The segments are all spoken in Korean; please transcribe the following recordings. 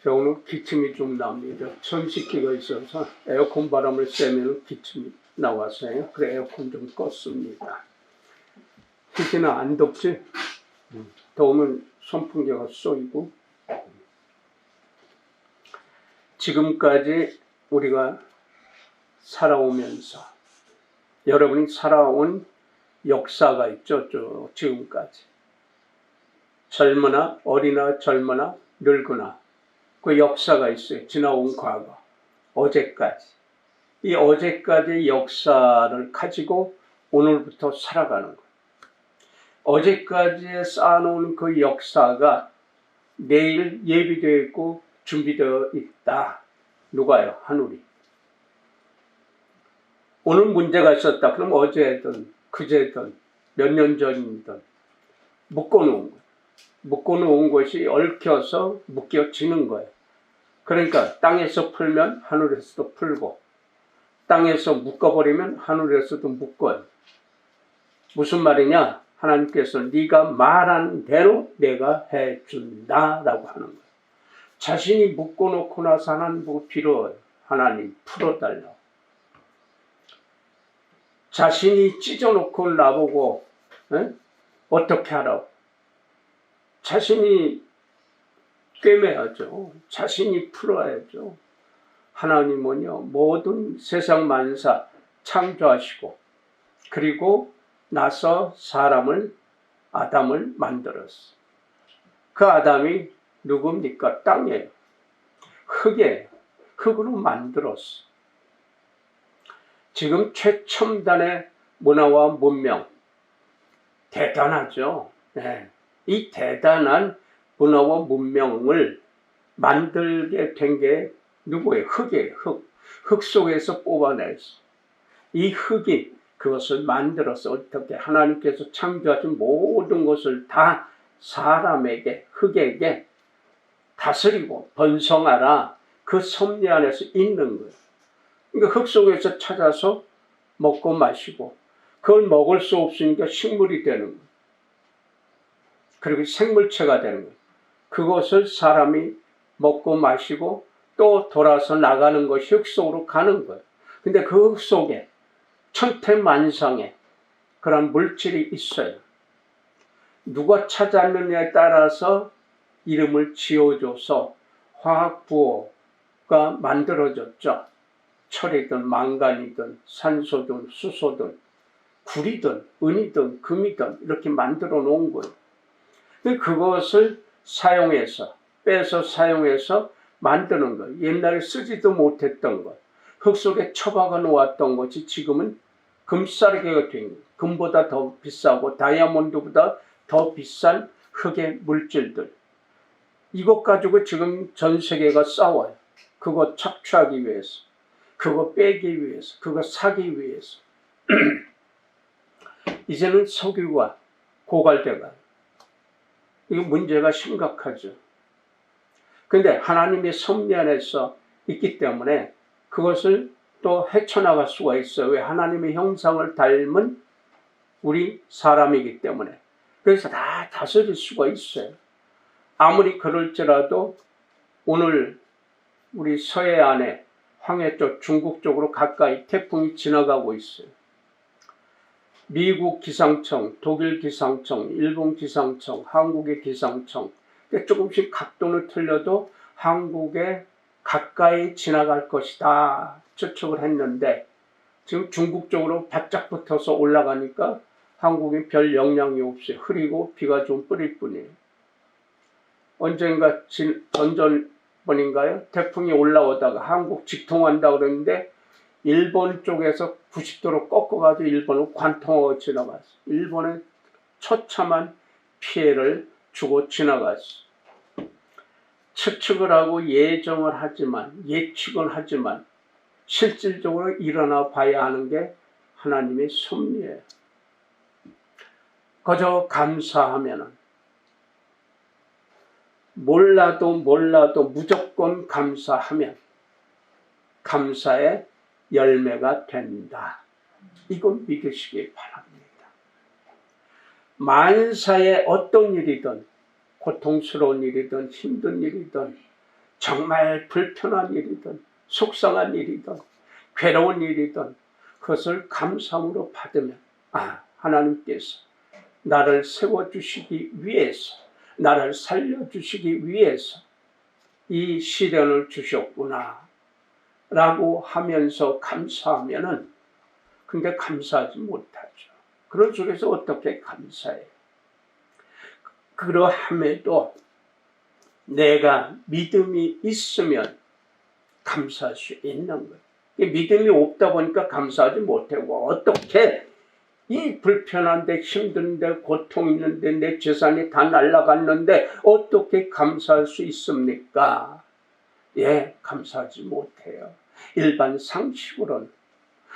저 오늘 기침이 좀 납니다. 천식기가 있어서 에어컨 바람을 쐬면 기침이 나와서요. 그래 에어컨 좀 껐습니다. 기침은 안 덥지? 더우면 선풍기가 쏘이고. 지금까지 우리가 살아오면서 여러분이 살아온 역사가 있죠. 지금까지. 젊으나 어리나 젊으나 늙으나 그 역사가 있어요. 지나온 과거. 어제까지. 이 어제까지의 역사를 가지고 오늘부터 살아가는 거예요. 어제까지에 쌓아놓은 그 역사가 내일 예비되어 있고 준비되어 있다. 누가요? 하늘이. 오늘 문제가 있었다. 그럼 어제든 그제든 몇 년 전이든 묶어놓은 거예요. 묶어놓은 것이 얽혀서 묶여지는 거예요. 그러니까 땅에서 풀면 하늘에서도 풀고 땅에서 묶어버리면 하늘에서도 묶어요. 무슨 말이냐? 하나님께서 네가 말한 대로 내가 해준다라고 하는 거예요. 자신이 묶어놓고 나서 하나님 보고 빌어요. 하나님 풀어달라고. 자신이 찢어놓고 나보고 어떻게 하라고. 자신이 꿰매야죠. 자신이 풀어야죠. 하나님은요, 모든 세상 만사 창조하시고 그리고 나서 사람을 아담을 만들었어. 그 아담이 누굽니까? 땅이에요. 흙이에요. 흙으로 만들었어. 지금 최첨단의 문화와 문명 대단하죠. 네. 이 대단한 문화와 문명을 만들게 된 게 누구예요? 흙이에요. 흙 속에서 뽑아냈어. 이 흙이 그것을 만들어서 어떻게 하나님께서 창조하신 모든 것을 다 사람에게, 흙에게 다스리고 번성하라. 그 섭리 안에서 있는 거예요. 그러니까 흙 속에서 찾아서 먹고 마시고 그걸 먹을 수 없으니까 식물이 되는 거예요. 그리고 생물체가 되는 거예요. 그것을 사람이 먹고 마시고 또 돌아서 나가는 것이 흙 속으로 가는 거예요. 근데 그 흙 속에 천태만상의 그런 물질이 있어요. 누가 찾았느냐에 따라서 이름을 지어줘서 화학부호가 만들어졌죠. 철이든 망간이든 산소든 수소든 구리든 은이든 금이든 이렇게 만들어 놓은 거예요. 그것을 사용해서 빼서 사용해서 만드는 거예요. 옛날에 쓰지도 못했던 것. 흙 속에 처박아 놓았던 것이 지금은 금싸르개가 된 거예요. 금보다 더 비싸고 다이아몬드보다 더 비싼 흙의 물질들. 이것 가지고 지금 전 세계가 싸워요. 그거 착취하기 위해서. 그거 빼기 위해서. 그거 사기 위해서. 이제는 석유가 고갈돼가요. 이거 문제가 심각하죠. 근데 하나님의 섭리 안에서 있기 때문에 그것을 또 헤쳐나갈 수가 있어요. 왜? 하나님의 형상을 닮은 우리 사람이기 때문에. 그래서 다 다스릴 수가 있어요. 아무리 그럴지라도 오늘 우리 서해안에 황해 쪽 중국 쪽으로 가까이 태풍이 지나가고 있어요. 미국 기상청, 독일 기상청, 일본 기상청, 한국의 기상청 조금씩 각도는 틀려도 한국에 가까이 지나갈 것이다 추측을 했는데 지금 중국 쪽으로 바짝 붙어서 올라가니까 한국에 별 영향이 없어요. 흐리고 비가 좀 뿌릴 뿐이에요. 언젠가 전전번인가요? 태풍이 올라오다가 한국 직통한다고 그러는데 일본 쪽에서 90도로 꺾어가지고 일본을 관통하고 지나갔어. 일본에 처참한 피해를 주고 지나갔어. 추측을 하고 예정을 하지만 예측을 하지만 실질적으로 일어나 봐야 하는 게 하나님의 섭리예요. 그저 감사하면은 몰라도 무조건 감사하면 감사의 열매가 된다. 이건 믿으시기 바랍니다. 만사의 어떤 일이든 고통스러운 일이든 힘든 일이든 정말 불편한 일이든 속상한 일이든 괴로운 일이든 그것을 감사함으로 받으면 하나님께서 나를 세워주시기 위해서, 나를 살려주시기 위해서 이 시련을 주셨구나 라고 하면서 감사하면은, 근데 감사하지 못하죠. 그런 속에서 어떻게 감사해요? 그러함에도 내가 믿음이 있으면 감사할 수 있는 거예요. 믿음이 없다 보니까 감사하지 못하고, 어떻게 이 불편한데 힘든데 고통 있는데 내 재산이 다 날아갔는데 어떻게 감사할 수 있습니까? 감사하지 못해요. 일반 상식으로는,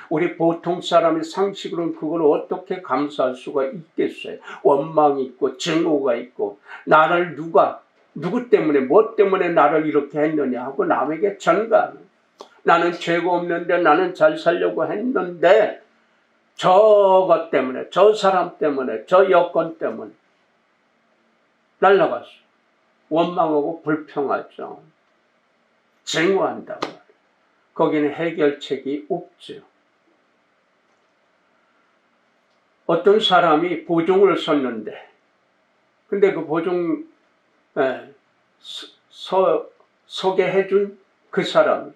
우리 보통 사람의 상식으로는 그걸 어떻게 감사할 수가 있겠어요? 원망이 있고 증오가 있고, 나를 누구 때문에, 뭐 때문에 나를 이렇게 했느냐 하고 남에게 전가하는, 나는 죄가 없는데, 나는 잘 살려고 했는데 저것 때문에, 저 사람 때문에, 저 여건 때문에 날아갔어. 원망하고 불평하죠. 증오한단 말이에요. 거기는 해결책이 없죠. 어떤 사람이 보증을 섰는데, 근데 그 보증 서게 해준 그 사람이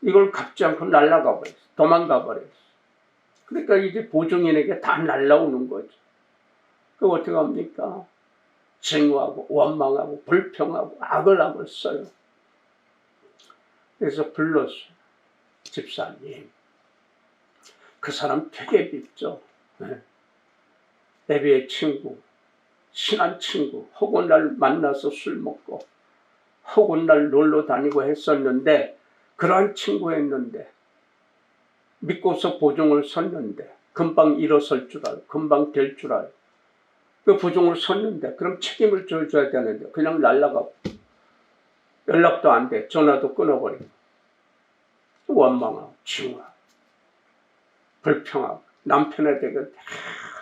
이걸 갚지 않고 날아가 버렸어. 도망가 버렸어. 그러니까 이제 보증인에게 다 날아오는 거죠. 그 어떻게 합니까? 증오하고 원망하고 불평하고 악을 써요. 그래서 불렀어요. 집사님, 그 사람 되게 밉죠. 애비의 친구, 친한 친구, 혹은 날 만나서 술 먹고 혹은 날 놀러 다니고 했었는데, 그러한 친구였는데 믿고서 보증을 섰는데 금방 일어설 줄 알고 금방 될 줄 알고 그 보증을 섰는데, 그럼 책임을 져줘야 되는데 그냥 날아가고 연락도 안 돼, 전화도 끊어버리고 원망하고 증오하고 불평하고 남편에 대해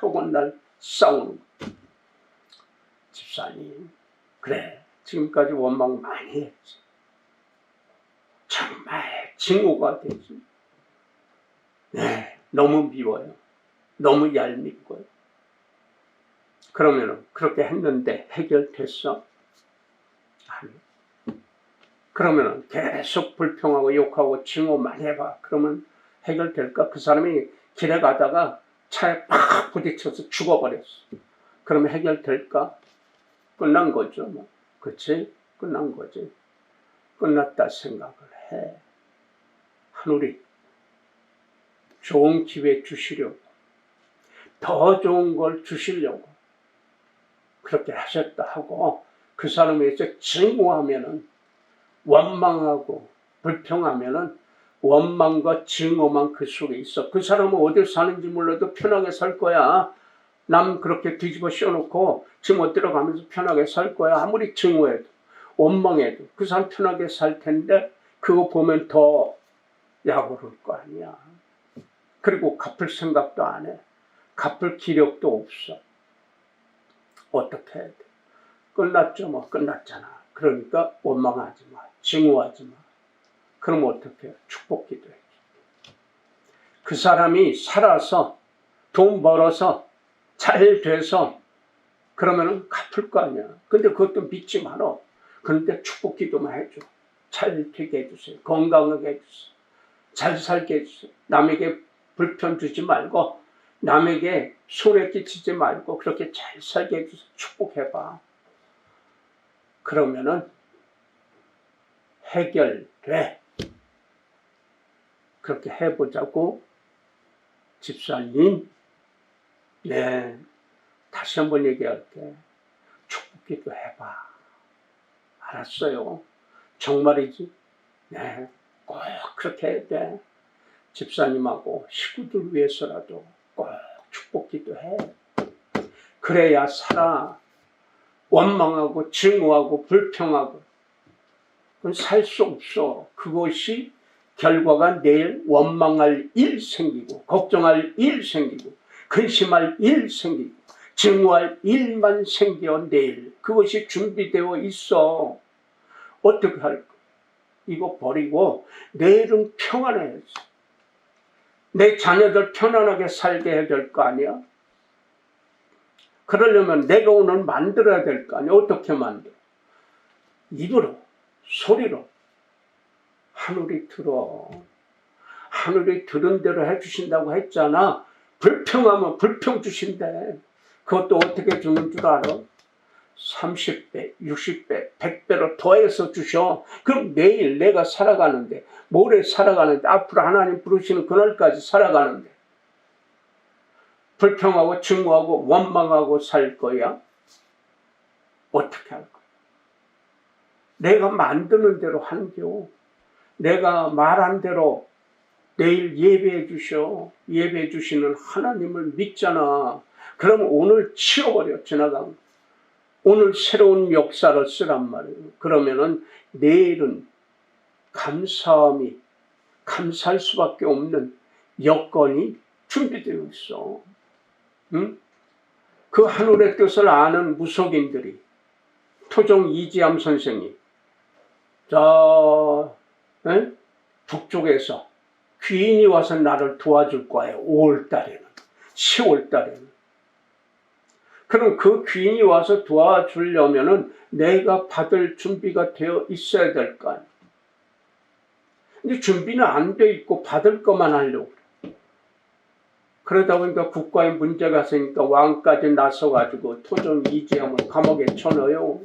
혹은 날 싸우는 거. 집사님, 그래, 지금까지 원망 많이 했지. 정말 증오가 되지. 너무 미워요. 너무 얄밉고요. 그러면은 그렇게 했는데 해결됐어? 아니. 그러면은 계속 불평하고 욕하고 증오 많이 해봐. 그러면 해결될까? 그 사람이 길에 가다가 차에 팍 부딪혀서 죽어버렸어. 그러면 해결될까? 끝난 거죠. 뭐. 그치? 끝난 거지. 끝났다 생각을 해. 하늘이 좋은 기회 주시려고, 더 좋은 걸 주시려고 그렇게 하셨다 하고, 그 사람에서 증오하면은, 원망하고 불평하면은 원망과 증오만 그 속에 있어. 그 사람은 어딜 사는지 몰라도 편하게 살 거야. 남 그렇게 뒤집어 씌워놓고 지금 어디로 가면서 편하게 살 거야. 아무리 증오해도 원망해도 그 사람 편하게 살 텐데, 그거 보면 더 약오를 거 아니야. 그리고 갚을 생각도 안 해. 갚을 기력도 없어. 어떻게 해야 돼? 끝났죠. 뭐 끝났잖아. 그러니까 원망하지 마. 증오하지 마. 그럼 어떻게 해요? 축복기도 해. 그 사람이 살아서 돈 벌어서 잘 돼서 그러면은 갚을 거 아니야. 근데 그것도 믿지 말어. 그런데 축복기도만 해줘. 잘 되게 해주세요. 건강하게 해주세요. 잘 살게 해주세요. 남에게 불편 주지 말고, 남에게 손해 끼치지 말고 그렇게 잘 살게 해주세요. 축복해봐. 그러면은 해결돼. 그렇게 해보자고. 집사님, 다시 한번 얘기할게. 축복기도 해봐. 알았어요. 정말이지? 꼭 그렇게 해야 돼. 집사님하고 식구들 위해서라도 꼭 축복기도 해. 그래야 살아. 원망하고 증오하고 불평하고 그건 살 수 없어. 그것이 결과가 내일 원망할 일 생기고, 걱정할 일 생기고, 근심할 일 생기고, 증오할 일만 생겨. 내일 그것이 준비되어 있어. 어떻게 할까? 이거 버리고 내일은 평안해야지. 내 자녀들 편안하게 살게 해야 될 거 아니야? 그러려면 내가 오늘 만들어야 될 거 아니야? 어떻게 만들어? 입으로, 소리로. 하늘이 들어. 하늘이 들은 대로 해주신다고 했잖아. 불평하면 불평 주신대. 그것도 어떻게 주는 줄 알아? 30배, 60배, 100배로 더해서 주셔. 그럼 내일 내가 살아가는데, 모레 살아가는데, 앞으로 하나님 부르시는 그날까지 살아가는데 불평하고 증오하고 원망하고 살 거야? 어떻게 할 거야? 내가 만드는 대로 한겨. 내가 말한 대로 내일 예배해 주셔. 예배해 주시는 하나님을 믿잖아. 그럼 오늘 치워버려. 지나간 거. 오늘 새로운 역사를 쓰란 말이에요. 그러면은 내일은 감사할 수밖에 없는 여건이 준비되어 있어. 응? 그 하늘의 뜻을 아는 무속인들이, 토종 이지암 선생이 북쪽에서 귀인이 와서 나를 도와줄 거예요. 5월달에는, 10월달에는. 그럼 그 귀인이 와서 도와주려면은 내가 받을 준비가 되어 있어야 될 거 아니야. 근데 준비는 안 돼 있고 받을 것만 하려고 그래. 그러다 보니까 국가에 문제가 생기니까 왕까지 나서가지고 토종 이지암을 감옥에 쳐넣어요.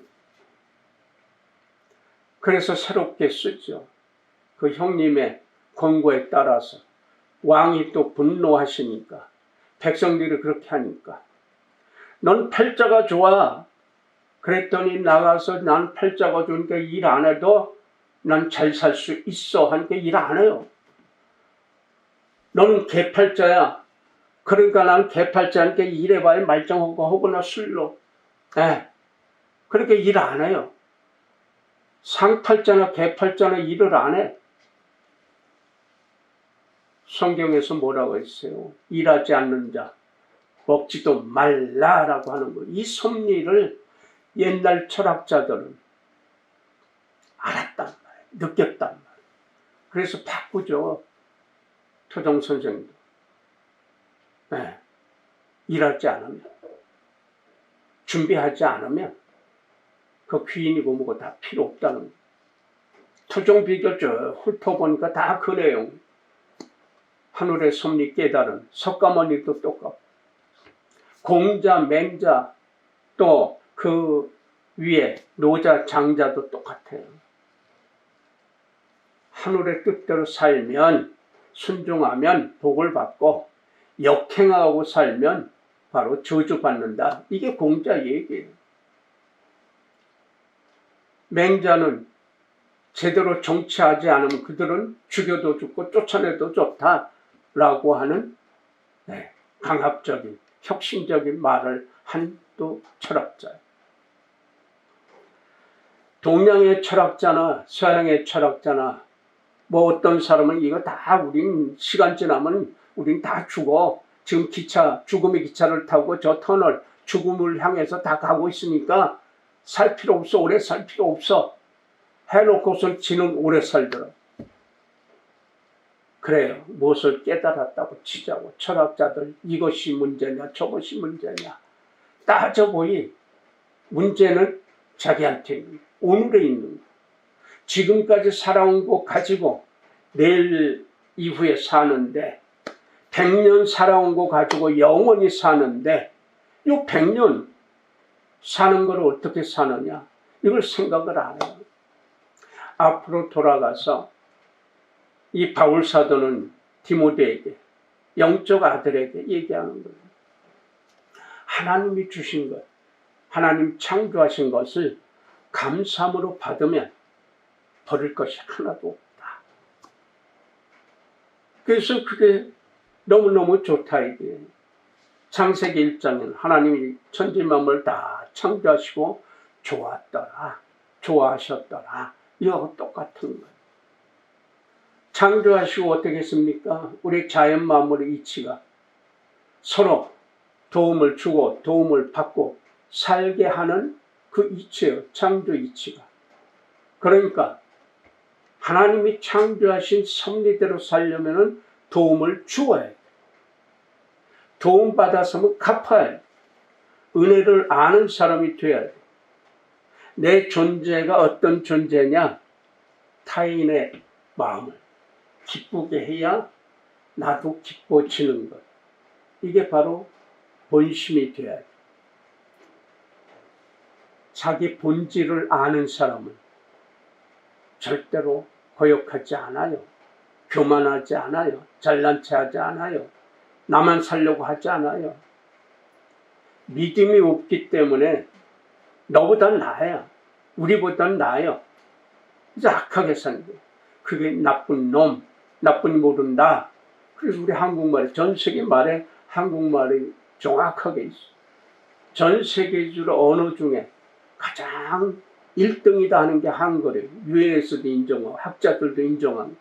그래서 새롭게 쓰죠. 그 형님의 권고에 따라서 왕이 또 분노하시니까, 백성들이 그렇게 하니까 넌 팔자가 좋아. 그랬더니 나가서 난 팔자가 좋으니까 일 안 해도 난 잘 살 수 있어 하니까 일 안 해요. 너는 개팔자야. 그러니까 난 개팔자니까 일해봐야 말짱하고 하거나 술로. 그렇게 일 안 해요. 상팔자나 개팔자나 일을 안 해. 성경에서 뭐라고 했어요? 일하지 않는 자 먹지도 말라라고 하는 거예요. 이 섭리를 옛날 철학자들은 알았단 말이에요. 느꼈단 말이에요. 그래서 바꾸죠. 토종 선생도. 일하지 않으면, 준비하지 않으면 그 귀인이고 뭐고 다 필요 없다는 거예요. 토종 비결 훑어보니까 다 그 내용. 하늘의 섭리 깨달은 석가모니도 똑같고, 공자, 맹자, 또 그 위에 노자, 장자도 똑같아요. 하늘의 뜻대로 살면, 순종하면 복을 받고, 역행하고 살면 바로 저주받는다. 이게 공자 얘기예요. 맹자는 제대로 정치하지 않으면 그들은 죽여도 죽고 쫓아내도 좋다라고 하는 강압적인, 혁신적인 말을 한 또 철학자예요. 동양의 철학자나 서양의 철학자나 뭐 어떤 사람은 이거 다 우린 시간 지나면 우린 다 죽어. 지금 죽음의 기차를 타고 저 터널, 죽음을 향해서 다 가고 있으니까 살 필요 없어. 오래 살 필요 없어. 해놓고선 지는 오래 살더라. 그래요. 무엇을 깨달았다고 치자고. 철학자들 이것이 문제냐 저것이 문제냐 따져보니 문제는 자기한테 있는 거예요. 오늘에 있는 거예요. 지금까지 살아온 거 가지고 내일 이후에 사는데, 100년 살아온 거 가지고 영원히 사는데, 이 100년 사는 걸 어떻게 사느냐, 이걸 생각을 안 해요. 앞으로 돌아가서 이 바울 사도는 디모데에게, 영적 아들에게 얘기하는 거예요. 하나님이 주신 것, 하나님 창조하신 것을 감사함으로 받으면 버릴 것이 하나도 없다. 그래서 그게 너무너무 좋다 이게. 창세기 1장에는 하나님이 천지 만물을 다 창조하시고 좋아하셨더라. 이거하고 똑같은 거예요. 창조하시고 어떻게 했습니까? 우리 자연 만물의 이치가 서로 도움을 주고 도움을 받고 살게 하는 그 이치예요. 창조 이치가. 그러니까 하나님이 창조하신 섭리대로 살려면 도움을 주어야 돼. 도움 받아서면 갚아야 돼. 은혜를 아는 사람이 돼야 돼. 내 존재가 어떤 존재냐? 타인의 마음을 기쁘게 해야 나도 기뻐지는 것. 이게 바로 본심이 돼야 돼. 자기 본질을 아는 사람은 절대로 거역하지 않아요. 교만하지 않아요. 잘난 체하지 않아요. 나만 살려고 하지 않아요. 믿음이 없기 때문에 너보단 나아야, 우리보단 나아요. 이제 악하게 사는 거예요. 그게 나쁜 놈, 나쁜 모른다. 그래서 우리 한국말에, 전 세계 말에 한국말이 정확하게 있어. 전 세계적으로 언어 중에 가장 1등이다 하는 게 한글이에요. 유엔에서도 인정하고 학자들도 인정하고.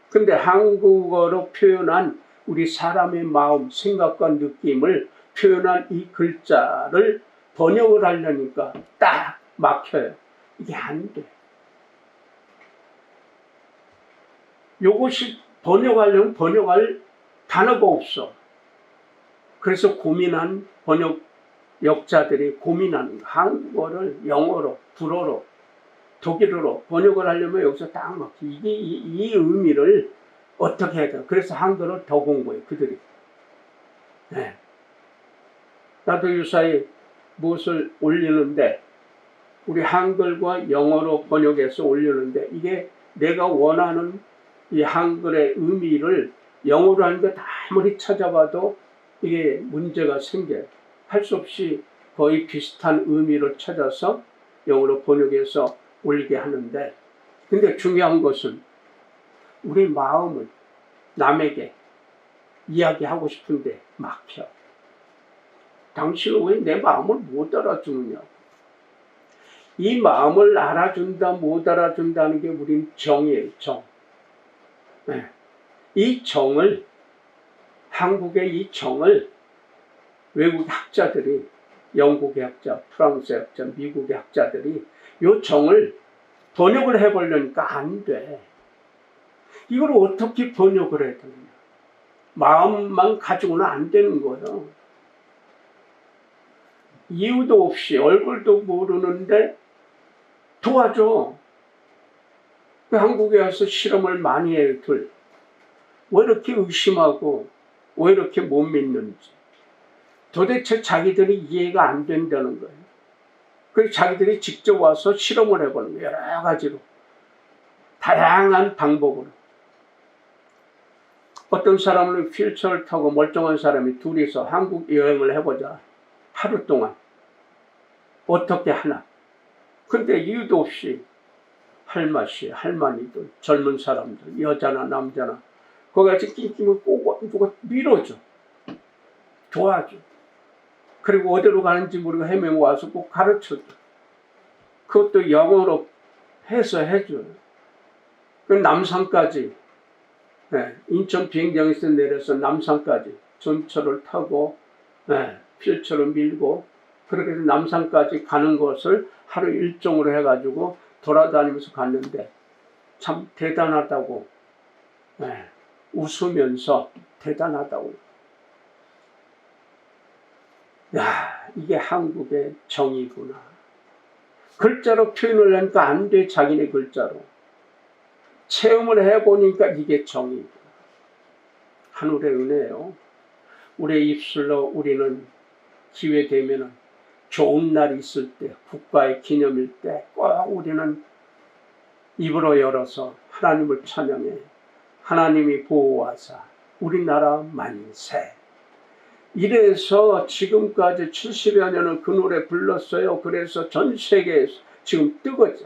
근데 한국어로 표현한 우리 사람의 마음, 생각과 느낌을 표현한 이 글자를 번역을 하려니까 딱 막혀요. 이게 안 돼. 요것이 번역하려면 번역할 단어가 없어. 그래서 고민한 번역자들이 고민하는 거. 한국어를 영어로, 불어로, 독일어로 번역을 하려면 여기서 딱 막혀. 이게 이 의미를 어떻게 해야 돼? 그래서 한글을 더 공부해, 그들이. 네. 나도 유사히 무엇을 올리는데, 우리 한글과 영어로 번역해서 올리는데, 이게 내가 원하는 이 한글의 의미를 영어로 하는 게 아무리 찾아봐도 이게 문제가 생겨요. 할 수 없이 거의 비슷한 의미를 찾아서 영어로 번역해서 올리게 하는데, 근데 중요한 것은 우리 마음을 남에게 이야기하고 싶은데 막혀. 당신은 왜 내 마음을 못 알아주느냐? 이 마음을 알아준다, 못 알아준다는 게 우린 정이에요, 정. 네. 이 정을, 한국의 이 정을 외국 학자들이, 영국의 학자, 프랑스의 학자, 미국의 학자들이 이 정을 번역을 해보려니까 안 돼. 이걸 어떻게 번역을 해야 되느냐? 마음만 가지고는 안 되는 거예요. 이유도 없이 얼굴도 모르는데 도와줘. 한국에 와서 실험을 많이 해요. 왜 이렇게 의심하고 왜 이렇게 못 믿는지. 도대체 자기들이 이해가 안 된다는 거예요. 그래서 자기들이 직접 와서 실험을 해보는 거예요. 여러 가지로. 다양한 방법으로. 어떤 사람은 휠체어를 타고 멀쩡한 사람이 둘이서 한국 여행을 해보자. 하루 동안. 어떻게 하나. 근데 이유도 없이 할머니, 할머니들, 젊은 사람들, 여자나 남자나 거기까지 낑낑을 꼭 누가 밀어줘. 도와줘. 그리고 어디로 가는지 모르고 헤매고 와서 꼭 가르쳐줘. 그것도 영어로 해서 해줘요. 그 남산까지, 네, 인천 비행장에서 내려서 남산까지 전철을 타고, 네, 휠체어를 밀고, 그렇게 해서 남산까지 가는 것을 하루 일정으로 해가지고 돌아다니면서 갔는데 참 대단하다고, 네, 웃으면서 대단하다고. 야, 이게 한국의 정이구나. 글자로 표현을 하니까 안 돼, 자기네 글자로. 체험을 해보니까 이게 정이구나. 하늘의 은혜요. 우리의 입술로 우리는 기회 되면은 좋은 날이 있을 때, 국가의 기념일 때 꼭 우리는 입으로 열어서 하나님을 찬양해. 하나님이 보호하사 우리나라 만세. 이래서 지금까지 70여 년을 그 노래 불렀어요. 그래서 전 세계에서 지금 뜨거죠.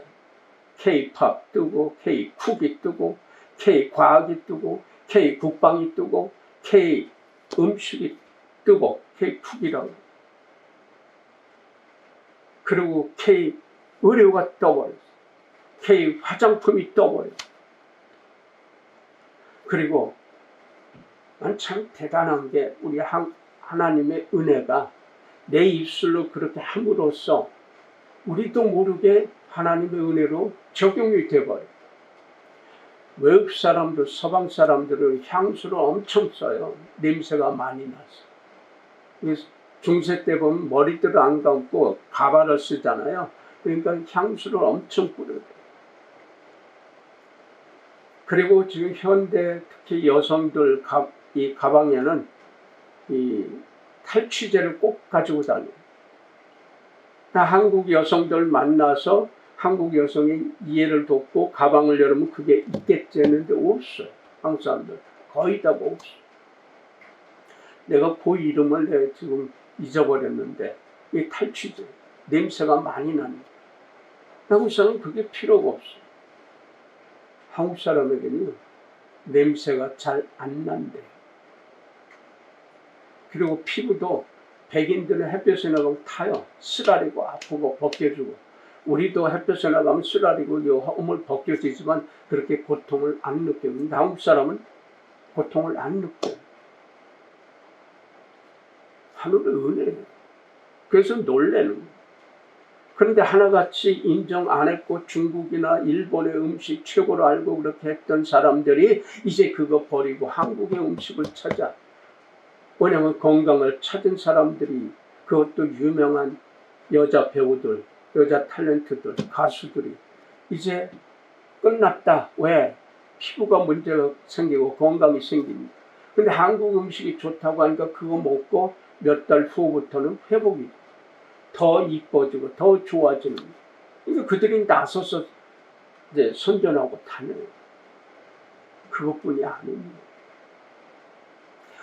K-팝 뜨고, K-쿡이 뜨고, K-과학이 뜨고, K-국방이 뜨고, K-음식이 뜨고, K-쿡이라고. 그리고 K-의료가 떠버렸어. K-화장품이 떠버렸어. 그리고 난 참 대단한 게 우리 하나님의 은혜가 내 입술로 그렇게 함으로써 우리도 모르게 하나님의 은혜로 적용이 돼버려. 외국 사람들, 서방 사람들은 향수를 엄청 써요. 냄새가 많이 나서. 그래서 중세 때 보면 머리들을 안 감고 가발을 쓰잖아요. 그러니까 향수를 엄청 뿌려요. 그리고 지금 현대 특히 여성들 이 가방에는 이 탈취제를 꼭 가지고 다녀요. 한국 여성들 만나서 한국 여성이 이해를 돕고 가방을 열으면 그게 있겠지 했는데 없어요. 한국 사람들 거의 다 없어요. 내가 그 이름을 내가 지금 잊어버렸는데 이 탈취제 냄새가 많이 납니다. 한국 사람은 그게 필요가 없어요. 한국 사람에게는 냄새가 잘 안 난대요. 그리고 피부도 백인들은 햇볕에 나가면 타요. 쓰라리고 아프고 벗겨지고. 우리도 햇볕에 나가면 쓰라리고 허물 벗겨지지만 그렇게 고통을 안 느껴요. 근데 한국 사람은 고통을 안 느껴요. 하늘의 은혜예요. 그래서 놀래는 거예요. 그런데 하나같이 인정 안 했고 중국이나 일본의 음식 최고로 알고 그렇게 했던 사람들이 이제 그거 버리고 한국의 음식을 찾아. 왜냐하면 건강을 찾은 사람들이 그것도 유명한 여자 배우들, 여자 탤런트들, 가수들이 이제 끝났다. 왜? 피부가 문제가 생기고 건강이 생깁니다. 근데 한국 음식이 좋다고 하니까 그거 먹고 몇 달 후부터는 회복이 더 이뻐지고 더 좋아지는 거예요. 그러니까 그들이 나서서 이제 선전하고 다녀요. 그것뿐이 아닙니다.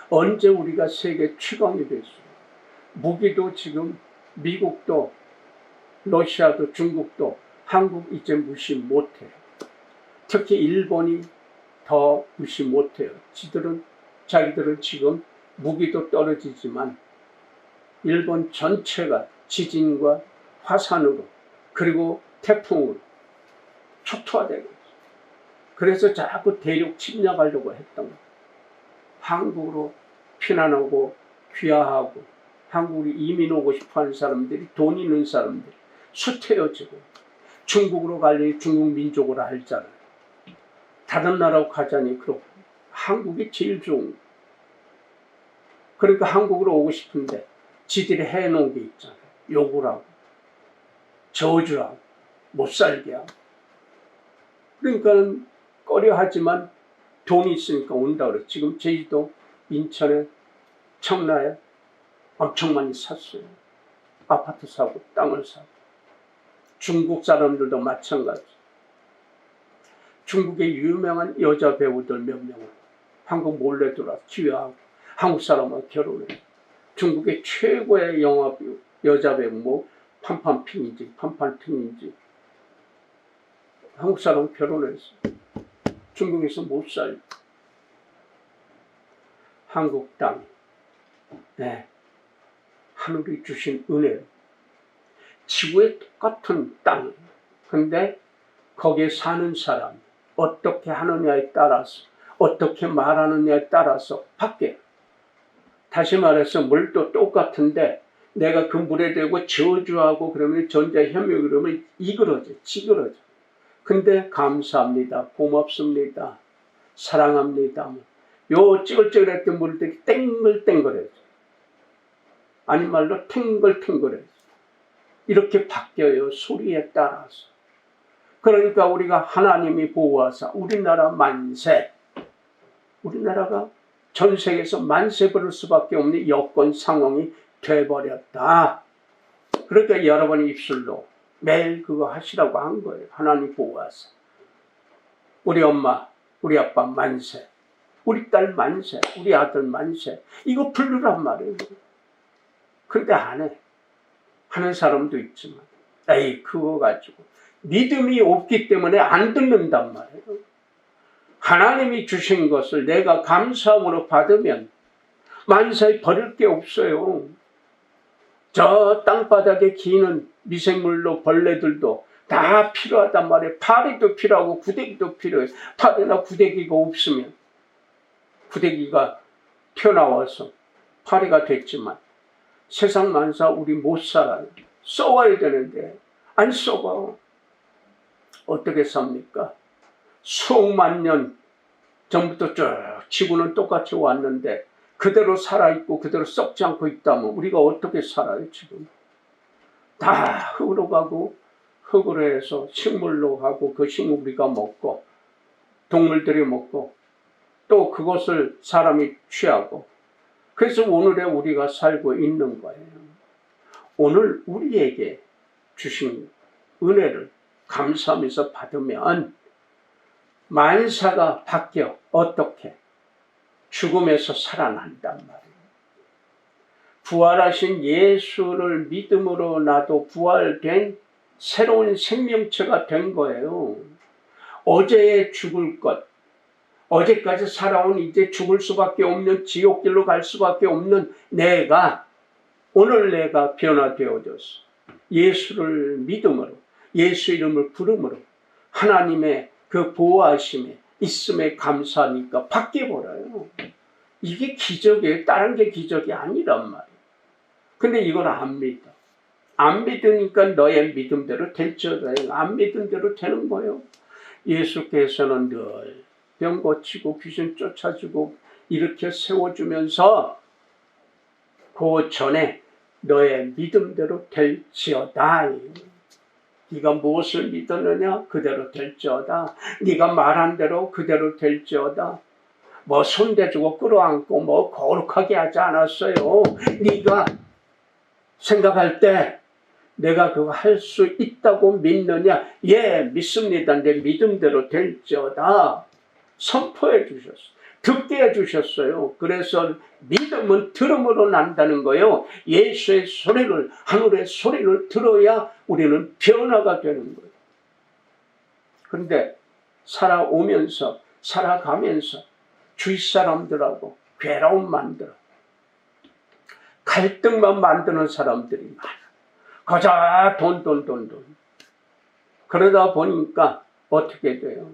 언제 우리가 세계 최강이 됐어요? 무기도 지금 미국도 러시아도 중국도 한국 이제 무시 못해요. 특히 일본이 더 무시 못해요. 자기들은 지금 무기도 떨어지지만 일본 전체가 지진과 화산으로 그리고 태풍으로 초토화되고 있어요. 그래서 자꾸 대륙 침략하려고 했던 거예요. 한국으로 피난하고 귀화하고 한국에 이민 오고 싶어하는 사람들이 돈 있는 사람들이 수태어지고 중국으로 가려니 중국 민족으로 알잖아요. 다른 나라로 가자니 그렇고 한국이 제일 좋은 거예요. 그러니까 한국으로 오고 싶은데 지들이 해놓은 게 있잖아요. 욕을 하고 저주하고 못 살게 하고 그러니까 꺼려하지만 돈이 있으니까 온다 그래. 지금 제주도, 인천에, 청라에 엄청 많이 샀어요. 아파트 사고 땅을 사고. 중국 사람들도 마찬가지. 중국의 유명한 여자 배우들 몇 명은 한국 몰래 들어와서 기회하고 한국 사람하고 결혼해요. 중국의 최고의 영화 배우, 여자 배우 뭐 판판핑인지 한국 사람 결혼했어요. 중국에서 못 살고. 한국 땅, 네, 하늘이 주신 은혜, 지구의 똑같은 땅. 근데 거기에 사는 사람 어떻게 하느냐에 따라서 어떻게 말하느냐에 따라서 바뀌어요. 다시 말해서 물도 똑같은데 내가 그 물에 대고 저주하고 그러면 전자협력 그러면 이그러져, 찌그러져. 근데 감사합니다, 고맙습니다, 사랑합니다. 요 찌글찌글했던 물들이 땡글땡글해져. 아니 말로 탱글탱글해져. 이렇게 바뀌어요, 소리에 따라서. 그러니까 우리가 하나님이 보호하사 우리나라 만세, 우리나라가 전 세계에서 만세 부를 수밖에 없는 여건 상황이 돼버렸다. 그러니까 여러분의 입술로 매일 그거 하시라고 한 거예요. 하나님 보호하사. 우리 엄마, 우리 아빠 만세, 우리 딸 만세, 우리 아들 만세. 이거 부르란 말이에요. 근데 안 해. 하는 사람도 있지만 에이 그거 가지고 믿음이 없기 때문에 안 듣는단 말이에요. 하나님이 주신 것을 내가 감사함으로 받으면 만사에 버릴 게 없어요. 저 땅바닥에 기는 미생물로 벌레들도 다 필요하단 말이에요. 파리도 필요하고 구데기도 필요해요. 파리나 구데기가 없으면 구데기가 튀어나와서 파리가 됐지만 세상 만사 우리 못 살아요. 써와야 되는데 안 써봐. 어떻게 삽니까? 수억만 년 전부터 쭉 지구는 똑같이 왔는데 그대로 살아있고 그대로 썩지 않고 있다면 우리가 어떻게 살아요 지금? 다 흙으로 가고 흙으로 해서 식물로 가고 그 식물 우리가 먹고 동물들이 먹고 또 그것을 사람이 취하고 그래서 오늘에 우리가 살고 있는 거예요. 오늘 우리에게 주신 은혜를 감사하면서 받으면 만사가 바뀌어 어떻게 죽음에서 살아난단 말이에요. 부활하신 예수를 믿음으로 나도 부활된 새로운 생명체가 된 거예요. 어제의 죽을 것, 어제까지 살아온 이제 죽을 수밖에 없는 지옥길로 갈 수밖에 없는 내가 오늘 내가 변화되어졌어. 예수를 믿음으로 예수 이름을 부름으로 하나님의 그 보호하심에 있음에 감사하니까 바뀌어버려요. 이게 기적이에요. 다른 게 기적이 아니란 말이에요. 근데 이걸 안 믿어. 안 믿으니까 너의 믿음대로 될지어다. 안 믿은 대로 되는 거예요. 예수께서는 늘 병 고치고 귀신 쫓아주고 이렇게 세워주면서 그 전에 너의 믿음대로 될지어다. 네가 무엇을 믿었느냐 그대로 될지어다. 네가 말한 대로 그대로 될지어다. 뭐 손대주고 끌어안고 뭐 거룩하게 하지 않았어요. 네가 생각할 때 내가 그거 할 수 있다고 믿느냐? 예, 믿습니다. 내 믿음대로 될지어다. 선포해 주셨어요. 듣게 해주셨어요. 그래서 믿음은 들음으로 난다는 거예요. 예수의 소리를, 하늘의 소리를 들어야 우리는 변화가 되는 거예요. 그런데 살아오면서, 살아가면서 주위 사람들하고 괴로움 만들어 갈등만 만드는 사람들이 많아. 가자 돈. 그러다 보니까 어떻게 돼요?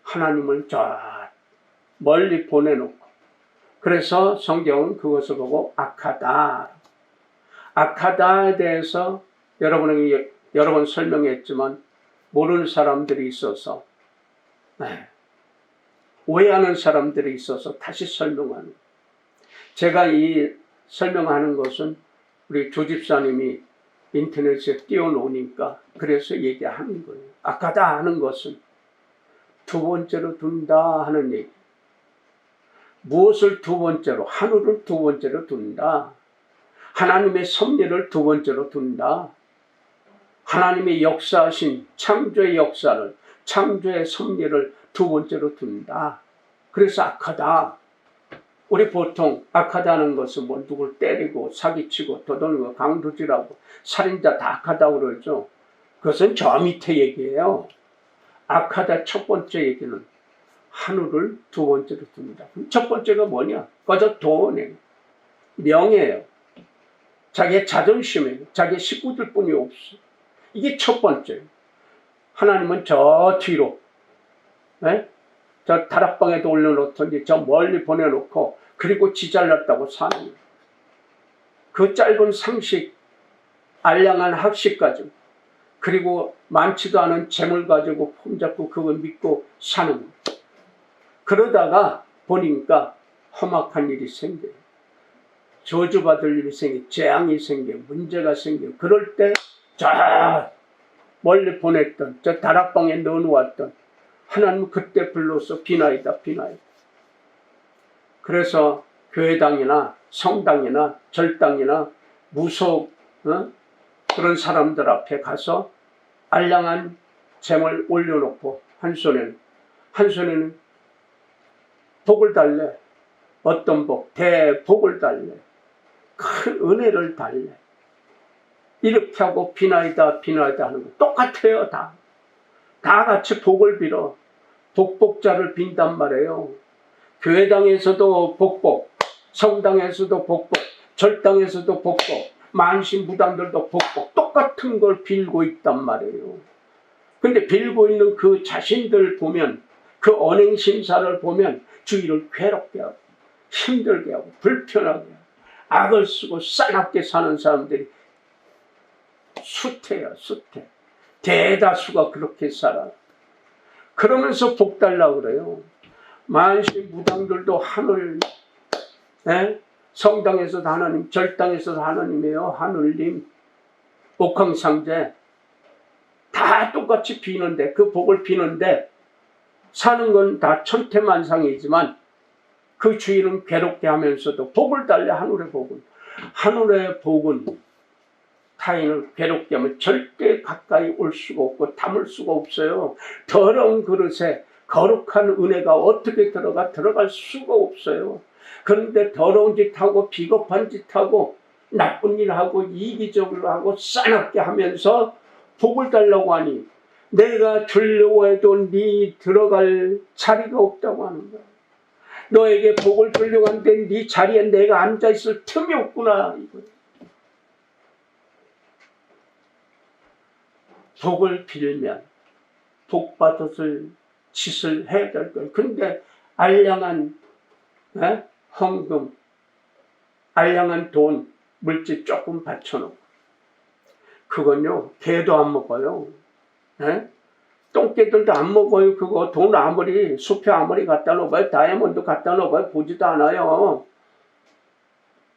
하나님을 저 멀리 보내놓고 그래서 성경은 그것을 보고 악하다. 악하다에 대해서 여러분이 여러 번 설명했지만 모르는 사람들이 있어서 오해하는 사람들이 있어서 다시 설명하는. 제가 이 설명하는 것은 우리 조집사님이 인터넷에 띄워놓으니까 그래서 얘기하는 거예요. 악하다 하는 것은 두 번째로 둔다 하는 얘기. 무엇을 두 번째로? 하늘을 두 번째로 둔다. 하나님의 섭리를 두 번째로 둔다. 하나님의 역사하신 창조의 역사를, 창조의 섭리를 두 번째로 둔다. 그래서 악하다. 우리 보통 악하다는 것은 뭐 누굴 때리고 사기치고 도둑이고 강도질하고 살인자 다 악하다고 그러죠. 그것은 저 밑에 얘기예요. 악하다 첫 번째 얘기는 하늘을 두 번째로 둡니다. 첫 번째가 뭐냐? 그저 돈이에요. 명예예요. 자기의 자존심이에요. 자기의 식구들뿐이 없어. 이게 첫 번째예요. 하나님은 저 뒤로, 저 다락방에도 올려놓던지 저 멀리 보내놓고 그리고 지 잘났다고 사는 거예요. 그 짧은 상식, 알량한 학식 가지고 그리고 많지도 않은 재물 가지고 폼잡고 그걸 믿고 사는 거예요. 그러다가 보니까 험악한 일이 생겨요. 저주받을 일이 생겨요. 재앙이 생겨요. 문제가 생겨요. 그럴 때 저 멀리 보냈던 저 다락방에 넣어놓았던 하나님 그때 불러서 비나이다. 그래서 교회당이나 성당이나 절당이나 무속 그런 사람들 앞에 가서 알량한 잼을 올려놓고 한 손에는 복을 달래. 어떤 복? 대복을 달래. 큰 은혜를 달래. 이렇게 하고 비나이다 하는 거 똑같아요. 다 같이 복을 빌어. 복복자를 빈단 말이에요. 교회당에서도 복복, 성당에서도 복복, 절당에서도 복복, 만신무당들도 복복, 똑같은 걸 빌고 있단 말이에요. 근데 빌고 있는 그 자신들 보면, 그 언행심사를 보면 주위를 괴롭게 하고 힘들게 하고 불편하게 하고 악을 쓰고 싸납게 사는 사람들이 숱해요. 대다수가 그렇게 살아요. 그러면서 복 달라 그래요. 만시 무당들도 하늘, 성당에서도 하나님, 절당에서도 하나님이에요. 하늘님, 옥황상제 다 똑같이 비는데, 그 복을 비는데 사는 건 다 천태만상이지만 그 주인은 괴롭게 하면서도 복을 달래. 하늘의 복은, 하늘의 복은 타인을 괴롭게 하면 절대 가까이 올 수가 없고 담을 수가 없어요. 더러운 그릇에 거룩한 은혜가 어떻게 들어갈 수가 없어요. 그런데 더러운 짓하고 비겁한 짓하고 나쁜 일하고 이기적으로 하고 싸납게 하면서 복을 달라고 하니 내가 주려고 해도 네 들어갈 자리가 없다고 하는 거야. 너에게 복을 주려고 하는데 네 자리에 내가 앉아있을 틈이 없구나. 이거. 복을 빌면 복 받았을 짓을 해야 될 거예요. 그런데 알량한 헌금, 알량한 돈, 물질 조금 받쳐놓고 그건요 개도 안 먹어요. 똥개들도 안 먹어요. 그거 돈 아무리 수표 아무리 갖다 놓아봐요. 다이아몬드 갖다 놓아봐요. 보지도 않아요.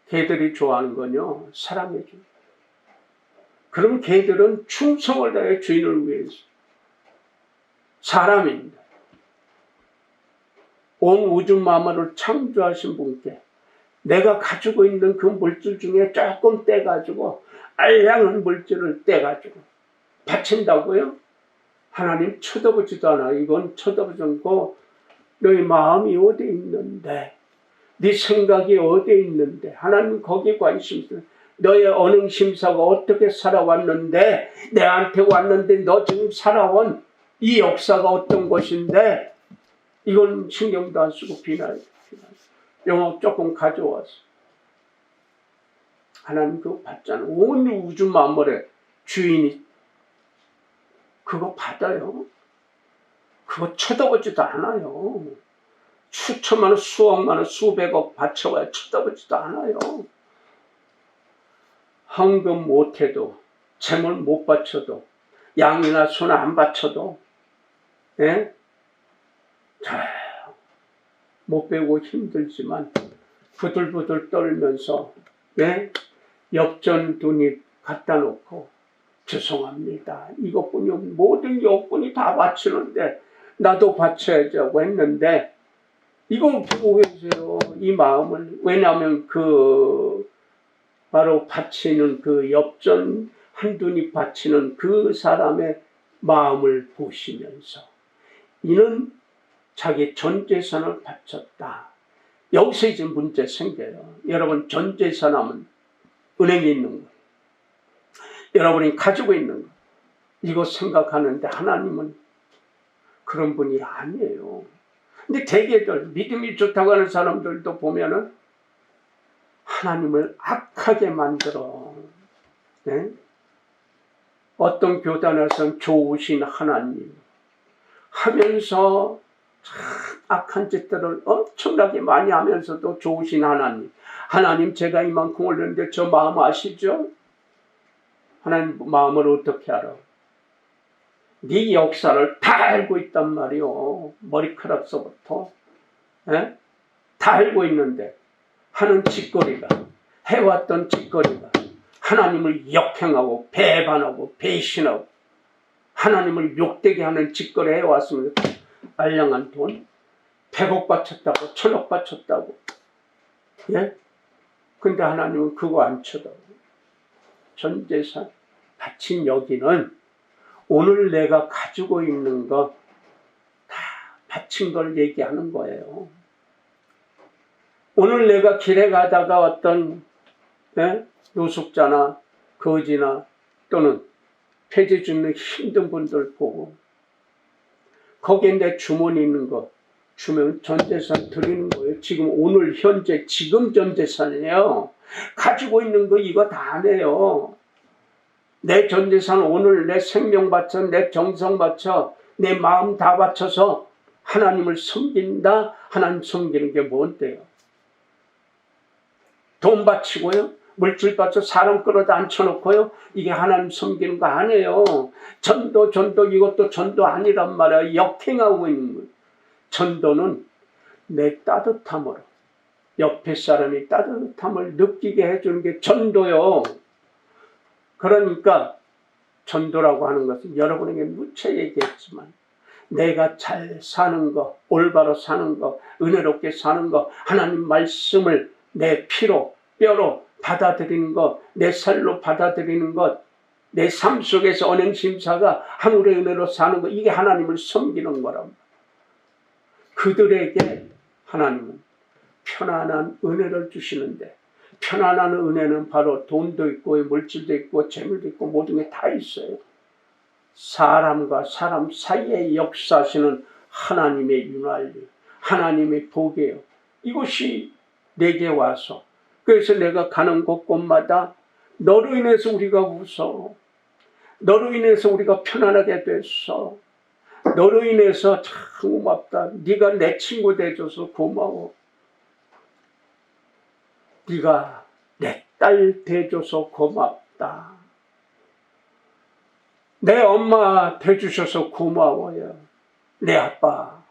개들이 좋아하는 건요 사랑해줘. 그럼 개들은 충성을 다해 주인을 위해서. 사람입니다. 온 우주 만물을 창조하신 분께 내가 가지고 있는 그 물질 중에 조금 떼가지고 알량한 물질을 떼가지고 바친다고요? 하나님 쳐다보지도 않아. 이건 쳐다보지 않고 너희 마음이 어디 있는데, 네 생각이 어디 있는데, 하나님 거기에 관심 있어요. 너의 언행심사가 어떻게 살아왔는데, 내한테 왔는데 너 지금 살아온 이 역사가 어떤 것인데, 이건 신경도 안 쓰고 비난해. 영어 조금 가져와서. 하나님 그거 받잖아. 온 우주 만물의 주인이 그거 받아요. 그거 쳐다보지도 않아요. 수천만 원, 수억만 원, 수백억 바쳐봐야 쳐다보지도 않아요. 헌금 못해도, 재물 못 바쳐도, 양이나 소나 안 바쳐도, 못 배우고 힘들지만 부들부들 떨면서 엽전 돈입 갖다 놓고 죄송합니다. 이것뿐이 모든 여건이 다 바치는데 나도 바쳐야죠 했는데 이거 보고 계세요. 이 마음을. 왜냐하면 바로 바치는 그 엽전 한돈입 바치는 그 사람의 마음을 보시면서 이는 자기 전 재산을 바쳤다. 여기서 이제 문제 생겨요. 여러분 전 재산하면 은행에 있는 거, 여러분이 가지고 있는 거, 이거 생각하는데 하나님은 그런 분이 아니에요. 근데 대개들 믿음이 좋다고 하는 사람들도 보면은 하나님을 악하게 만들어. 어떤 교단에서는 좋으신 하나님 하면서 악한 짓들을 엄청나게 많이 하면서도 좋으신 하나님. 하나님 제가 이만큼 올렸는데 저 마음 아시죠? 하나님 마음을 어떻게 알아? 네 역사를 다 알고 있단 말이요. 머리카락서부터 다 알고 있는데 하는 짓거리가, 해왔던 짓거리가 하나님을 역행하고 배반하고 배신하고 하나님을 욕되게 하는 짓거리 해왔으면 알량한 돈 100억 바쳤다고 1000억 바쳤다고. 근데 하나님은 그거 안 쳐다보고 전 재산 바친 여기는 오늘 내가 가지고 있는 거 다 바친 걸 얘기하는 거예요. 오늘 내가 길에 가다가 어떤 노숙자나 거지나 또는 폐지 줍는 힘든 분들 보고 거기에 내 주머니 있는 거 주면 전 재산 드리는 거예요. 지금 오늘 현재 지금 전 재산이에요. 가지고 있는 거 이거 다 안 해요. 내 전 재산 오늘 내 생명 바쳐, 내 정성 바쳐, 내 마음 다 바쳐서 하나님을 섬긴다. 하나님 섬기는 게 뭔데요? 돈 바치고요? 물질 받쳐 사람 끌어다 앉혀놓고요. 이게 하나님 섬기는 거 아니에요. 전도 이것도 전도 아니란 말이야. 역행하고 있는 거예요. 전도는 내 따뜻함으로 옆에 사람이 따뜻함을 느끼게 해주는 게 전도요. 그러니까 전도라고 하는 것은 여러분에게 무채 얘기했지만 내가 잘 사는 거, 올바로 사는 거, 은혜롭게 사는 거, 하나님 말씀을 내 피로 뼈로 받아들이는 것, 내 살로 받아들이는 것, 내 삶 속에서 언행심사가 하늘의 은혜로 사는 것, 이게 하나님을 섬기는 거랍니다. 그들에게 하나님은 편안한 은혜를 주시는데, 편안한 은혜는 바로 돈도 있고 물질도 있고 재물도 있고 모든 게 다 있어요. 사람과 사람 사이에 역사하시는 하나님의 윤활유, 하나님의 복이에요. 이것이 내게 와서, 그래서 내가 가는 곳곳마다 너로 인해서 우리가 웃어, 너로 인해서 우리가 편안하게 됐어, 너로 인해서 참 고맙다, 네가 내 친구 돼줘서 고마워, 네가 내 딸 돼줘서 고맙다, 내 엄마 돼주셔서 고마워요, 내 아빠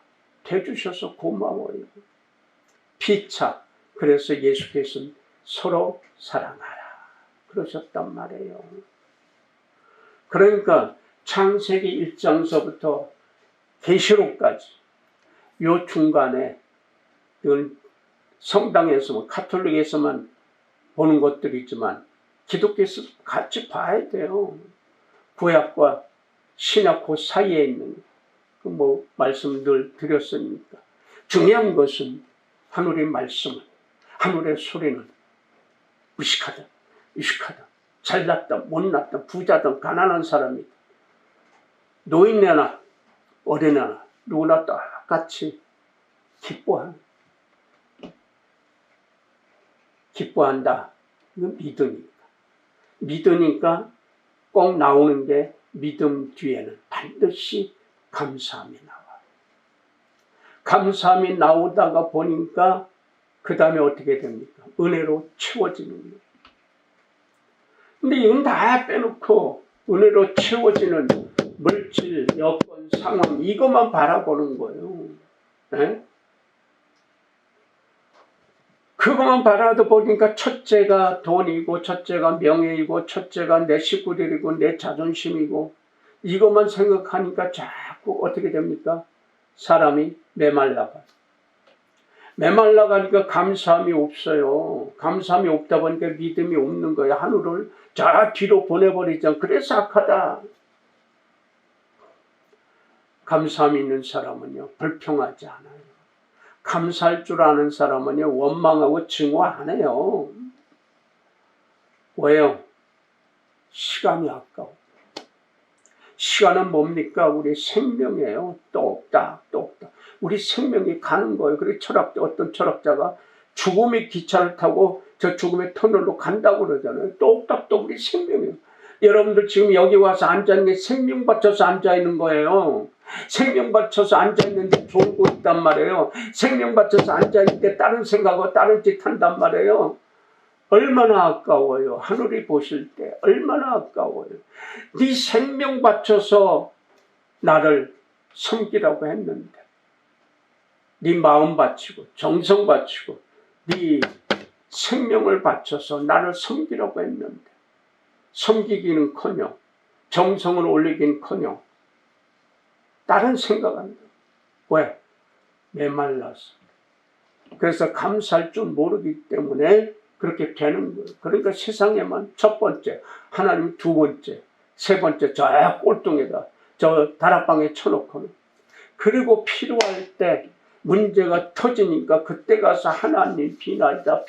돼주셔서 고마워요. 피차. 그래서 예수께서는 서로 사랑하라 그러셨단 말이에요. 그러니까 창세기 1장서부터 계시록까지 요 중간에 이건 성당에서만, 카톨릭에서만 보는 것들이 있지만 기독교에서 같이 봐야 돼요. 구약과 신약 그 사이에 있는 그 말씀 늘 드렸으니까. 중요한 것은 하늘의 말씀은, 하늘의 소리는 무식하다, 유식하다, 잘났다, 못났다, 부자든 가난한 사람이다, 노인네나 어린애나 누구나 똑같이 기뻐한다. 이건 믿으니까 꼭 나오는 게, 믿음 뒤에는 반드시 감사함이 나와요. 감사함이 나오다가 보니까 그 다음에 어떻게 됩니까? 은혜로 채워지는 거예요. 근데 이건 다 빼놓고 은혜로 채워지는 물질, 여건, 상황, 이것만 바라보는 거예요. 네? 그것만 바라도 보니까 첫째가 돈이고, 첫째가 명예이고, 첫째가 내 식구들이고, 내 자존심이고, 이것만 생각하니까 자꾸 어떻게 됩니까? 사람이 메말라가니까 감사함이 없어요. 감사함이 없다 보니까 믿음이 없는 거예요. 하늘을 저 뒤로 보내버리자. 그래서 악하다. 감사함이 있는 사람은요, 불평하지 않아요. 감사할 줄 아는 사람은요, 원망하고 증오 안 해요. 왜요? 시간이 아까워. 시간은 뭡니까? 우리 생명이에요. 똑딱. 우리 생명이 가는 거예요. 그래서 어떤 철학자가 죽음의 기차를 타고 저 죽음의 터널로 간다고 그러잖아요. 똑딱 우리 생명이에요. 여러분들 지금 여기 와서 앉아있는 게 생명 바쳐서 앉아있는 거예요. 생명 바쳐서 앉아있는데 졸고 있단 말이에요. 생명 바쳐서 앉아있는데 다른 생각하고 다른 짓 한단 말이에요. 얼마나 아까워요. 하늘이 보실 때 얼마나 아까워요. 네 생명 바쳐서 나를 섬기라고 했는데, 네 마음 바치고 정성 바치고 네 생명을 바쳐서 나를 섬기라고 했는데, 섬기기는커녕 정성을 올리기는커녕 다른 생각한다. 왜? 메말라서. 그래서 감사할 줄 모르기 때문에 그렇게 되는 거예요. 그러니까 세상에만 첫 번째, 하나님 두 번째, 세 번째 저 꼴통에다, 저 다락방에 쳐놓고는, 그리고 필요할 때 문제가 터지니까 그때 가서 하나님 비나이다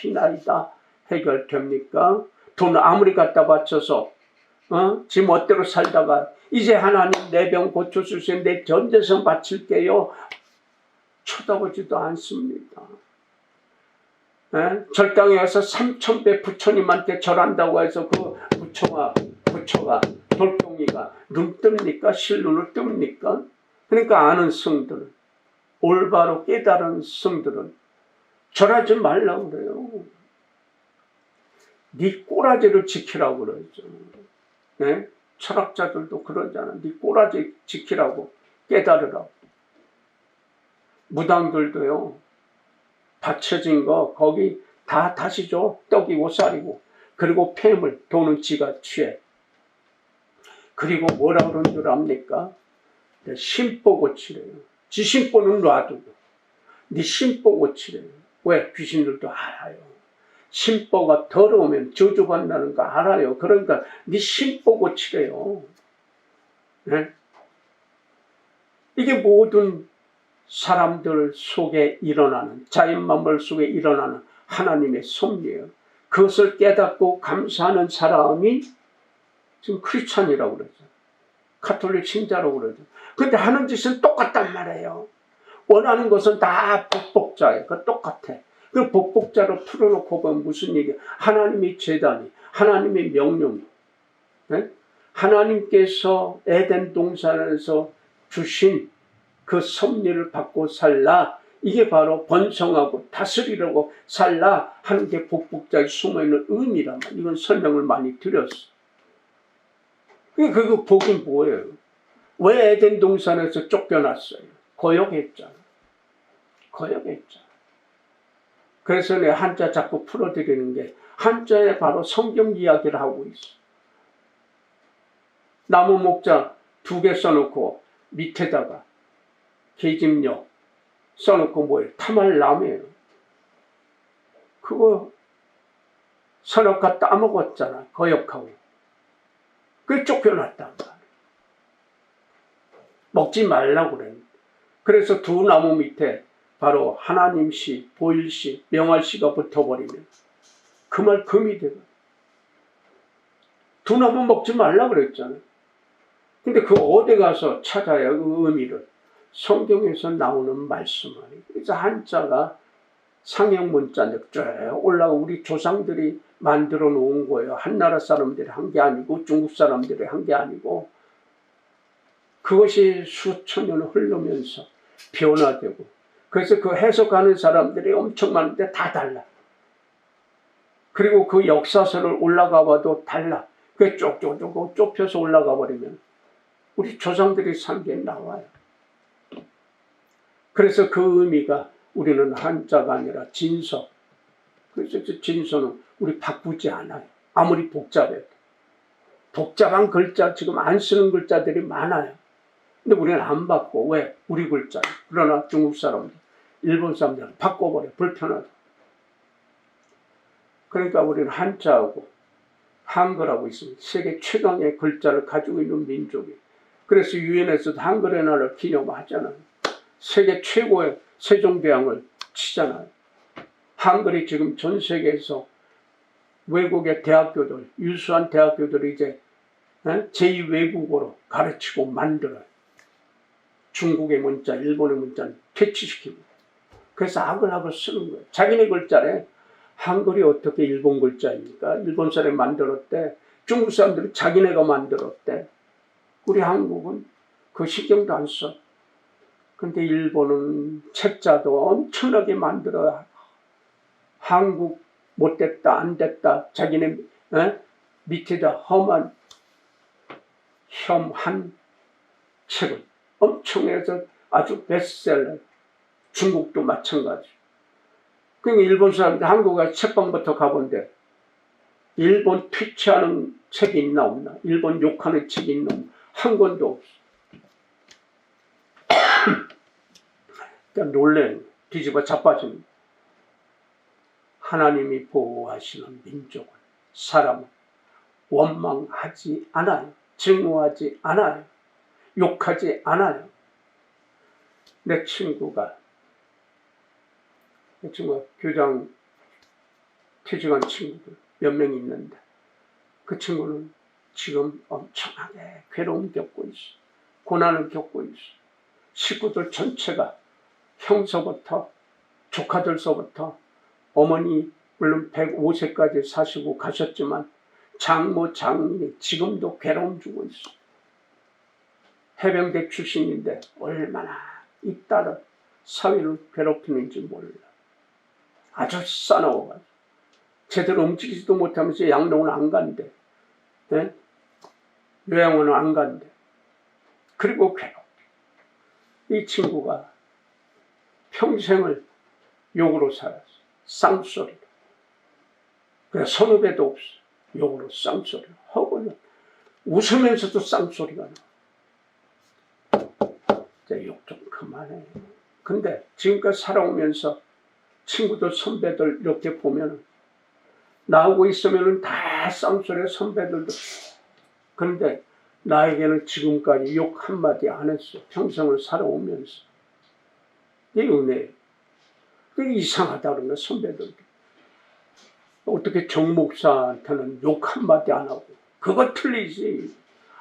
해결됩니까? 돈 아무리 갖다 바쳐서 지 멋대로 살다가 이제 하나님 내 병 고쳐주세요, 내 전 재산 바칠게요, 쳐다보지도 않습니다. 절당에 가서 3,000배 부처님한테 절한다고 해서 그 부처가 돌덩이가 눈 뜹니까? 실눈을 뜹니까? 그러니까 아는 성들은, 올바로 깨달은 성들은 절하지 말라고 그래요. 네 꼬라지를 지키라고 그러죠. 네? 철학자들도 그러잖아. 네 꼬라지 지키라고, 깨달으라고. 무당들도요, 받쳐진 거 거기 다 다시 줘. 떡이고 쌀이고. 그리고 폐물, 돈은 지가 취해. 그리고 뭐라 그런 줄 압니까? 심보 고치래요. 지 심보는 놔두고 네 심보 고치래요. 왜? 귀신들도 알아요. 심보가 더러우면 저주받는다는 거 알아요. 그러니까 네 심보 고치래요. 네? 이게 모든 사람들 속에 일어나는, 자연만물 속에 일어나는 하나님의 섭리예요. 그것을 깨닫고 감사하는 사람이 지금 크리스찬이라고 그러죠. 가톨릭 신자라고 그러죠. 근데 하는 짓은 똑같단 말이에요. 원하는 것은 다 복복자예요. 그 똑같아. 그 복복자로 풀어놓고 보면 무슨 얘기야? 하나님의 제단이, 하나님의 명령이, 네? 하나님께서 에덴 동산에서 주신 그 섭리를 받고 살라. 이게 바로 번성하고 다스리려고 살라 하는 게 복복자에 숨어있는 의미란 말이야. 이건 설명을 많이 드렸어. 그 복이 뭐예요? 왜 에덴 동산에서 쫓겨났어요? 거역했잖아. 거역했잖아. 그래서 내 한자 자꾸 풀어드리는 게 한자에 바로 성경 이야기를 하고 있어. 나무 목자 2개 써놓고 밑에다가 계집력 써놓고 뭐예요? 타말남이에요. 그거 선악과 따먹었잖아. 거역하고. 그게 쫓겨났단 말이에요. 먹지 말라고 그랬는데. 그래서 2 나무 밑에 바로 하나님시, 보일시, 명할시가 붙어버리면 그 말 금이 되고. 2 나무 먹지 말라 그랬잖아요. 근데 그 어디 가서 찾아야 그 의미를. 성경에서 나오는 말씀을. 그래서 한자가 상형문자인데 쭉 올라가 우리 조상들이 만들어 놓은 거예요. 한나라 사람들이 한 게 아니고 중국 사람들이 한 게 아니고 그것이 수천 년을 흐르면서 변화되고 그래서 그 해석하는 사람들이 엄청 많은데 다 달라. 그리고 그 역사서를 올라가 봐도 달라. 그게 쪽쪽쪽 좁혀서 올라가 버리면 우리 조상들이 산 게 나와요. 그래서 그 의미가 우리는 한자가 아니라 진서. 그래서 진서는 우리 바꾸지 않아요. 아무리 복잡해도. 복잡한 글자 지금 안 쓰는 글자들이 많아요. 근데 우리는 안 바꿔. 왜? 우리 글자. 그러나 중국 사람들, 일본 사람들은 바꿔버려. 불편하다. 그러니까 우리는 한자하고 한글하고 있습니다. 세계 최강의 글자를 가지고 있는 민족이에요. 그래서 유엔에서도 한글의 날을 기념하잖아요. 세계 최고의 세종대왕을 치잖아요. 한글이 지금 전 세계에서 외국의 대학교들, 유수한 대학교들이 이제 제2외국어로 가르치고 만들어요. 중국의 문자, 일본의 문자는 퇴치시키고. 그래서 아글아글 쓰는 거예요. 자기네 글자래. 한글이 어떻게 일본 글자입니까? 일본 사람이 만들었대. 중국 사람들이 자기네가 만들었대. 우리 한국은 그 신경도 안 써. 근데 일본은 책자도 엄청나게 만들어요. 한국 못됐다, 안 됐다. 자기네 밑에다 험한 책을 엄청 해서 아주 베스트셀러. 중국도 마찬가지. 그러니까 일본 사람들 한국 가서 책방부터 가본데 일본 퇴치하는 책이 있나 없나? 일본 욕하는 책이 있나 없나? 한 권도 없어. 그러니까 놀래는 뒤집어 자빠지는. 하나님이 보호하시는 민족은 사람은 원망하지 않아요. 증오하지 않아요. 욕하지 않아요. 내 친구가 교장 퇴직한 친구들 몇 명 있는데 그 친구는 지금 엄청나게 괴로움 겪고 있어. 고난을 겪고 있어. 식구들 전체가 형서부터 조카들서부터 어머니 물론 105세까지 사시고 가셨지만 장모 장인이 지금도 괴로움 주고 있어. 해병대 출신인데 얼마나 이 딸을 사회를 괴롭히는지 몰라. 아주 싸나워가지고 제대로 움직이지도 못하면서 양로는 안 간대. 네? 요양원은 안 간대. 그리고 괴롭. 이 친구가 평생을 욕으로 살았어. 쌍소리로. 그래 선후배도 없어. 욕으로 쌍소리로. 하고는 웃으면서도 쌍소리가 나. 이제 욕 좀 그만해. 근데 지금까지 살아오면서 친구들, 선배들 이렇게 보면 나오고 있으면 다 쌍소리에 선배들도. 그런데 나에게는 지금까지 욕 한마디 안 했어. 평생을 살아오면서. 이게 은혜예요. 그게 이상하다는 거야, 선배들도. 어떻게 정 목사한테는 욕 한마디 안 하고. 그거 틀리지.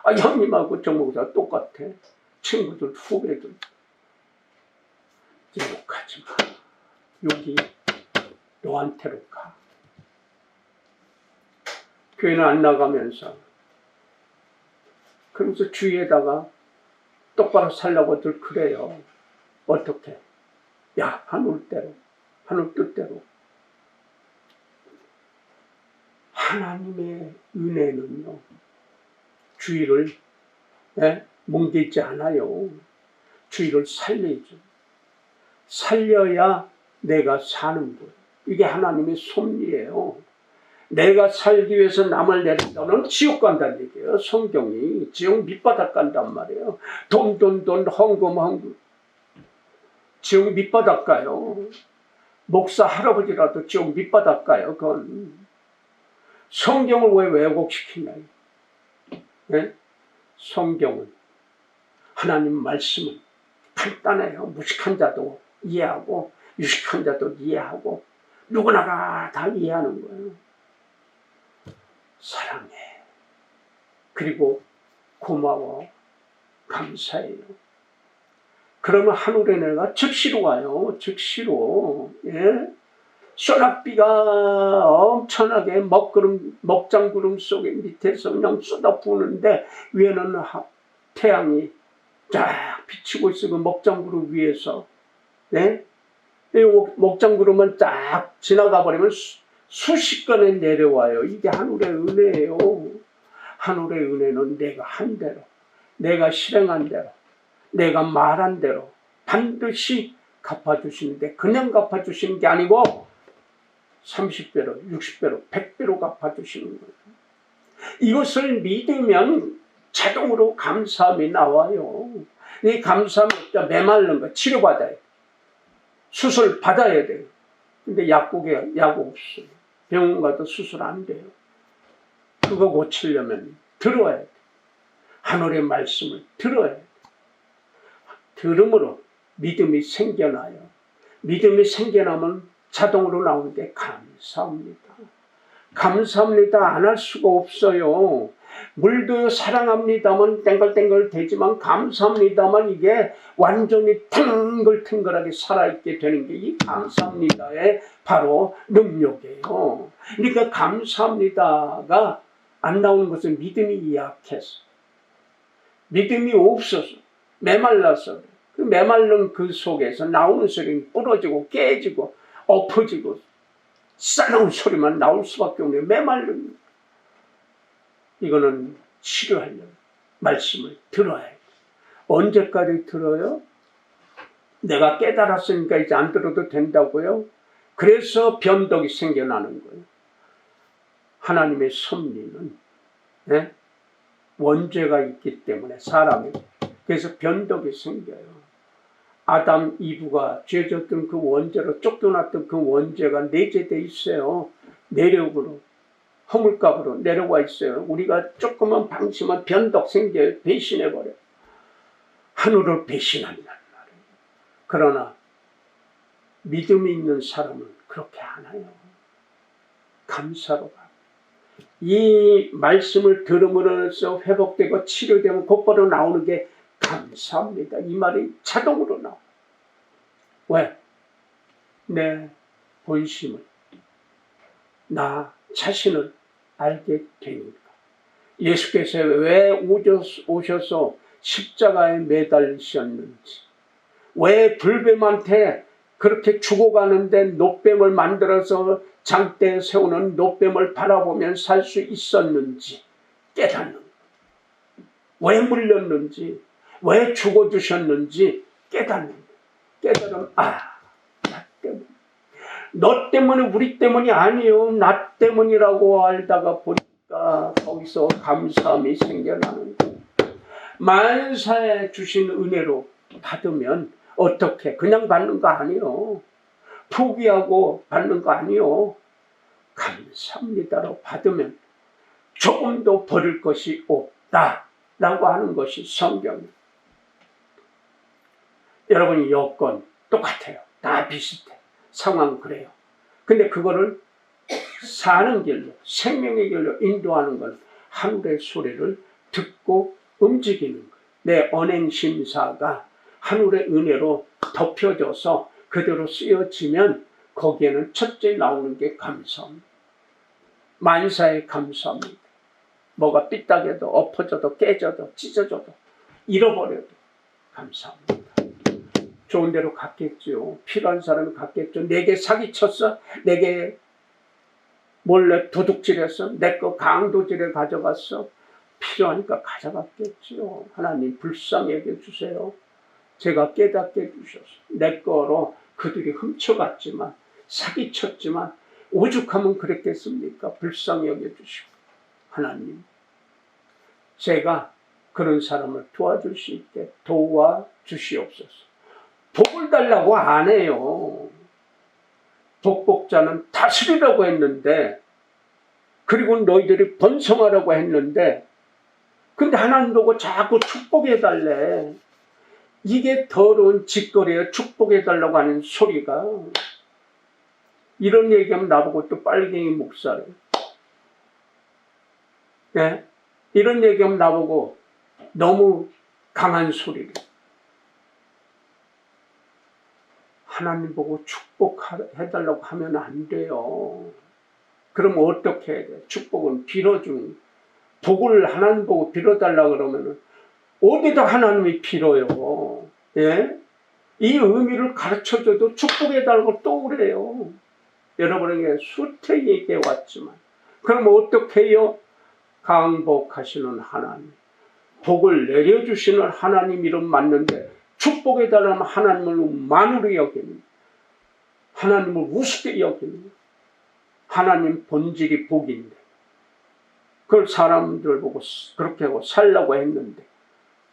아, 형님하고 정 목사 똑같아. 친구들, 후배들. 이제 욕하지 마. 욕이 너한테로 가. 교회는 안 나가면서. 그러면서 주위에다가 똑바로 살라고들 그래요. 어떻게? 야, 하늘대로, 하늘 뜻대로. 하나님의 은혜는요, 주위를 뭉개지 않아요. 주위를 살리죠. 살려야 내가 사는 거예요. 이게 하나님의 섭리예요. 내가 살기 위해서 남을 내린다는 지옥 간다는 얘기예요. 성경이 지옥 밑바닥 간단 말이에요. 돈, 헌금. 지옥 밑바닥 가요. 목사 할아버지라도 지옥 밑바닥 가요. 그건 성경을 왜 왜곡시키냐. 네? 성경은 하나님 말씀은 간단해요. 무식한 자도 이해하고 유식한 자도 이해하고 누구나가 다 이해하는 거예요. 사랑해. 그리고 고마워. 감사해요. 그러면 하늘의 내가 즉시로 와요. 즉시로. 예? 소낙비가 엄청나게 먹장구름 속에 밑에서 그냥 쏟아부는데 위에는 태양이 쫙 비치고 있어. 그 먹장구름 위에서. 네? 이 먹장구름은 쫙 지나가 버리면 수십 건에 내려와요. 이게 하늘의 은혜예요. 하늘의 은혜는 내가 한 대로, 내가 실행한 대로, 내가 말한 대로 반드시 갚아주시는데 그냥 갚아주시는 게 아니고 30배로, 60배로, 100배로 갚아주시는 거예요. 이것을 믿으면 자동으로 감사함이 나와요. 이 감사함이 없다 메말른 거 치료받아요. 수술 받아야 돼요. 근데 약국에 약 없어요. 병원 가도 수술 안 돼요. 그거 고치려면 들어야 돼요. 하늘의 말씀을 들어야 돼요. 들음으로 믿음이 생겨나요. 믿음이 생겨나면 자동으로 나오는데 감사합니다. 감사합니다. 안 할 수가 없어요. 물도 사랑합니다만 땡글땡글 되지만 감사합니다만 이게 완전히 탱글탱글하게 살아있게 되는 게 이 감사합니다의 바로 능력이에요. 그러니까 감사합니다가 안 나오는 것은 믿음이 약해서, 믿음이 없어서, 메말라서, 그 메말른 그 속에서 나오는 소리는 부러지고 깨지고 엎어지고 싸나운 소리만 나올 수밖에 없네요. 메말른. 이거는 치료하려면 말씀을 들어야 해요. 언제까지 들어요? 내가 깨달았으니까 이제 안 들어도 된다고요? 그래서 변덕이 생겨나는 거예요. 하나님의 섭리는 원죄가 있기 때문에 사람이 그래서 변덕이 생겨요. 아담, 이브가 죄졌던 그 원죄로 쫓겨났던 그 원죄가 내재되어 있어요. 내력으로, 허물값으로 내려와 있어요. 우리가 조금만 방심하면 변덕 생겨요. 배신해버려요. 하늘을 배신한다는 말이에요. 그러나 믿음이 있는 사람은 그렇게 안 해요. 감사로 가요. 이 말씀을 들음으로써 회복되고 치료되면 곧바로 나오는 게 감사합니다. 이 말이 자동으로 나와. 왜? 내 본심을, 나 자신을 알게 되니까. 예수께서 왜 오셔서 십자가에 매달리셨는지, 왜 불뱀한테 그렇게 죽어가는데 노뱀을 만들어서 장대에 세우는 노뱀을 바라보면 살 수 있었는지 깨닫는 거예요. 왜 물렸는지, 왜 죽어주셨는지 깨닫는 거예요. 깨달으면 나 때문에. 너 때문에 우리 때문이 아니요. 나 때문이라고 알다가 보니까 거기서 감사함이 생겨나는 거예요. 만사에 주신 은혜로 받으면 어떻게 그냥 받는 거 아니요. 포기하고 받는 거 아니요. 감사합니다로 받으면 조금도 버릴 것이 없다라고 하는 것이 성경입니다. 여러분 여건 똑같아요. 다 비슷해. 상황 그래요. 근데 그거를 사는 길로 생명의 길로 인도하는 건 하늘의 소리를 듣고 움직이는 거예요. 내 언행심사가 하늘의 은혜로 덮여져서 그대로 쓰여지면 거기에는 첫째 나오는 게 감사합니다. 만사에 감사합니다. 뭐가 삐딱해도 엎어져도 깨져도 찢어져도 잃어버려도 감사합니다. 좋은 데로 갔겠죠. 필요한 사람이 갔겠죠. 내게 사기쳤어? 내게 몰래 도둑질했어? 내 거 강도질에 가져갔어? 필요하니까 가져갔겠죠. 하나님 불쌍히 여겨주세요. 제가 깨닫게 해주셔서 내 거로 그들이 훔쳐갔지만 사기쳤지만 오죽하면 그랬겠습니까? 불쌍히 여겨주시고 하나님 제가 그런 사람을 도와줄 수 있게 도와주시옵소서. 복을 달라고 안 해요. 복복자는 다스리라고 했는데 그리고 너희들이 번성하라고 했는데 근데 하나님 보고 자꾸 축복해달래. 이게 더러운 짓거리에 축복해달라고 하는 소리가. 이런 얘기하면 나보고 또 빨갱이 목사래. 네? 이런 얘기하면 나보고 너무 강한 소리래. 하나님 보고 축복해달라고 하면 안 돼요. 그럼 어떻게 해야 돼? 축복은 빌어주는 복을 하나님 보고 빌어달라고 그러면은 어디다 하나님이 빌어요? 예? 이 의미를 가르쳐줘도 축복해달라고 또 그래요. 여러분에게 수태 얘기해 왔지만 그럼 어떻게 해요? 강복하시는 하나님, 복을 내려주시는 하나님 이름 맞는데 축복해달라면 하나님을 만으로 여기는, 하나님을 우습게 여기는, 하나님 본질이 복인데 그걸 사람들 보고 그렇게 하고 살라고 했는데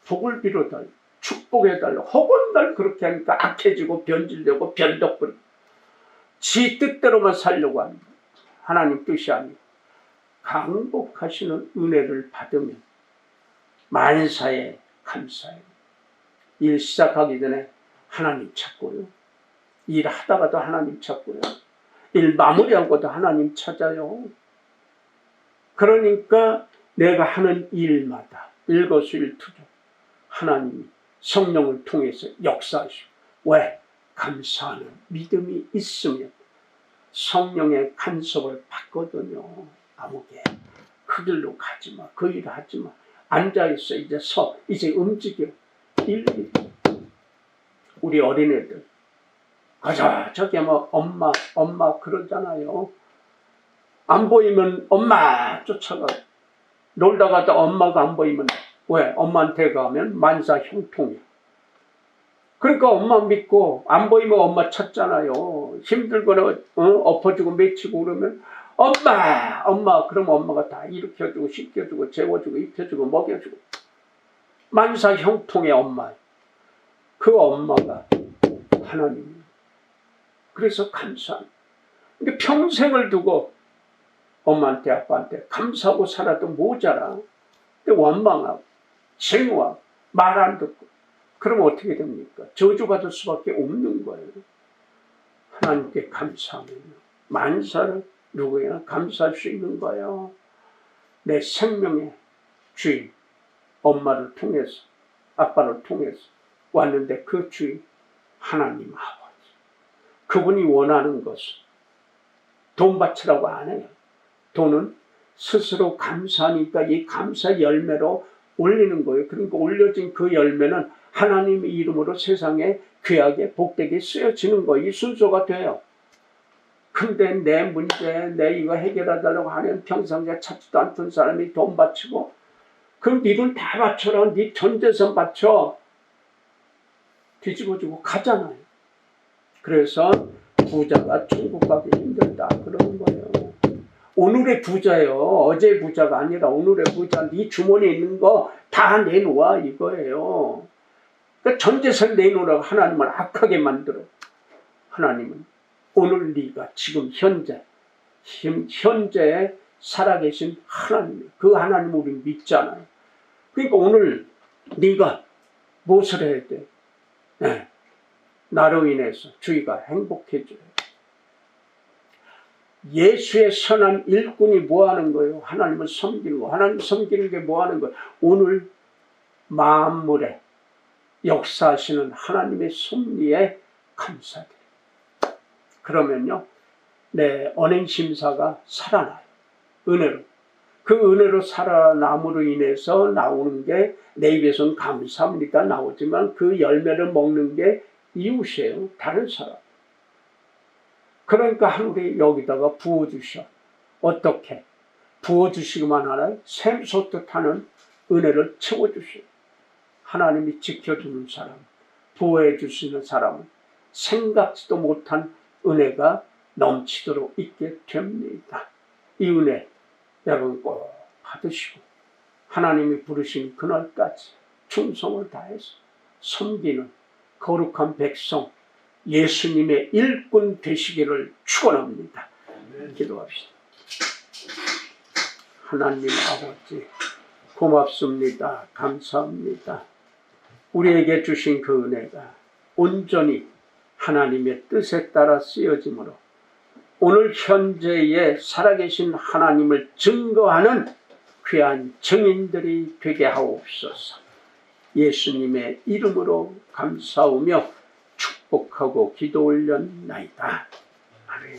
복을 빌어달라, 축복해달라, 혹은 날 그렇게 하니까 악해지고 변질되고 변덕부리고 지 뜻대로만 살려고 합니다. 하나님 뜻이 아니고 강복하시는 은혜를 받으면 만사에 감사해요. 일 시작하기 전에 하나님 찾고요. 일 하다가도 하나님 찾고요. 일 마무리하고도 하나님 찾아요. 그러니까 내가 하는 일마다 일거수일투족 하나님이 성령을 통해서 역사하시고 왜? 감사하는 믿음이 있으면 성령의 간섭을 받거든요. 아무개 그 길로 가지마, 그 일을 하지마, 앉아있어, 이제 서, 이제 움직여. 일일이 우리 어린애들 가자 저기 뭐 엄마 그러잖아요. 안 보이면 엄마 쫓아가. 놀다가도 엄마가 안 보이면 왜? 엄마한테 가면 만사 형통이야. 그러니까 엄마 믿고 안 보이면 엄마 찾잖아요. 힘들거나 엎어지고 맺히고 그러면 엄마 그럼 엄마가 다 일으켜주고 씻겨주고 재워주고 입혀주고 먹여주고 만사 형통의 엄마. 그 엄마가 하나님. 그래서 감사합니다. 근데 평생을 두고 엄마한테 아빠한테 감사하고 살아도 모자라. 근데 원망하고 쟁여하고 말 안 듣고 그러면 어떻게 됩니까? 저주받을 수밖에 없는 거예요. 하나님께 감사하면 만사를 누구에나 감사할 수 있는 거예요. 내 생명의 주인 엄마를 통해서 아빠를 통해서 왔는데 그 주인 하나님 아버지 그분이 원하는 것은 돈 바치라고 안 해요. 돈은 스스로 감사하니까 이 감사 열매로 올리는 거예요. 그러니까 올려진 그 열매는 하나님의 이름으로 세상에 귀하게 복되게 쓰여지는 거, 이 순서가 돼요. 근데 내 문제, 내 이거 해결해달라고 하면 평상시에 찾지도 않던 사람이 돈 바치고, 그럼 네 돈 다 바쳐라, 네 전 재산 바쳐, 뒤집어주고 가잖아요. 그래서 부자가 천국 가기 힘들다 그러는 거예요. 오늘의 부자예요. 어제의 부자가 아니라 오늘의 부자. 네 주머니에 있는 거 다 내놓아 이거예요. 그러니까 전 재산 내놓으라고 하나님을 악하게 만들어. 하나님은 오늘 네가 지금 현재 살아계신 하나님, 그 하나님 우리 믿잖아요. 그러니까 오늘 네가 무엇을 해야 돼? 네. 나로 인해서 주위가 행복해져요. 예수의 선한 일꾼이 뭐 하는 거예요? 하나님을 섬기는 거. 하나님 섬기는 게 뭐 하는 거예요? 오늘 만물에 역사하시는 하나님의 섭리에 감사드려요. 그러면요, 내 언행심사가 살아나요. 은혜로. 그 은혜로 살아남으로 인해서 나오는 게 내 입에서는 감사합니다 나오지만 그 열매를 먹는 게 이웃이에요. 다른 사람. 그러니까 하늘이 여기다가 부어주셔. 어떻게? 부어주시기만 하나요? 샘솟듯 하는 은혜를 채워주셔. 하나님이 지켜주는 사람, 보호해 주시는 사람은 생각지도 못한 은혜가 넘치도록 있게 됩니다. 이 은혜 여러분 꼭 받으시고 하나님이 부르신 그날까지 충성을 다해서 섬기는 거룩한 백성 예수님의 일꾼 되시기를 축원합니다. 기도합시다. 하나님 아버지 고맙습니다. 감사합니다. 우리에게 주신 그 은혜가 온전히 하나님의 뜻에 따라 쓰여지므로 오늘 현재에 살아계신 하나님을 증거하는 귀한 증인들이 되게 하옵소서. 예수님의 이름으로 감사하며 축복하고 기도 올렸나이다. 아멘.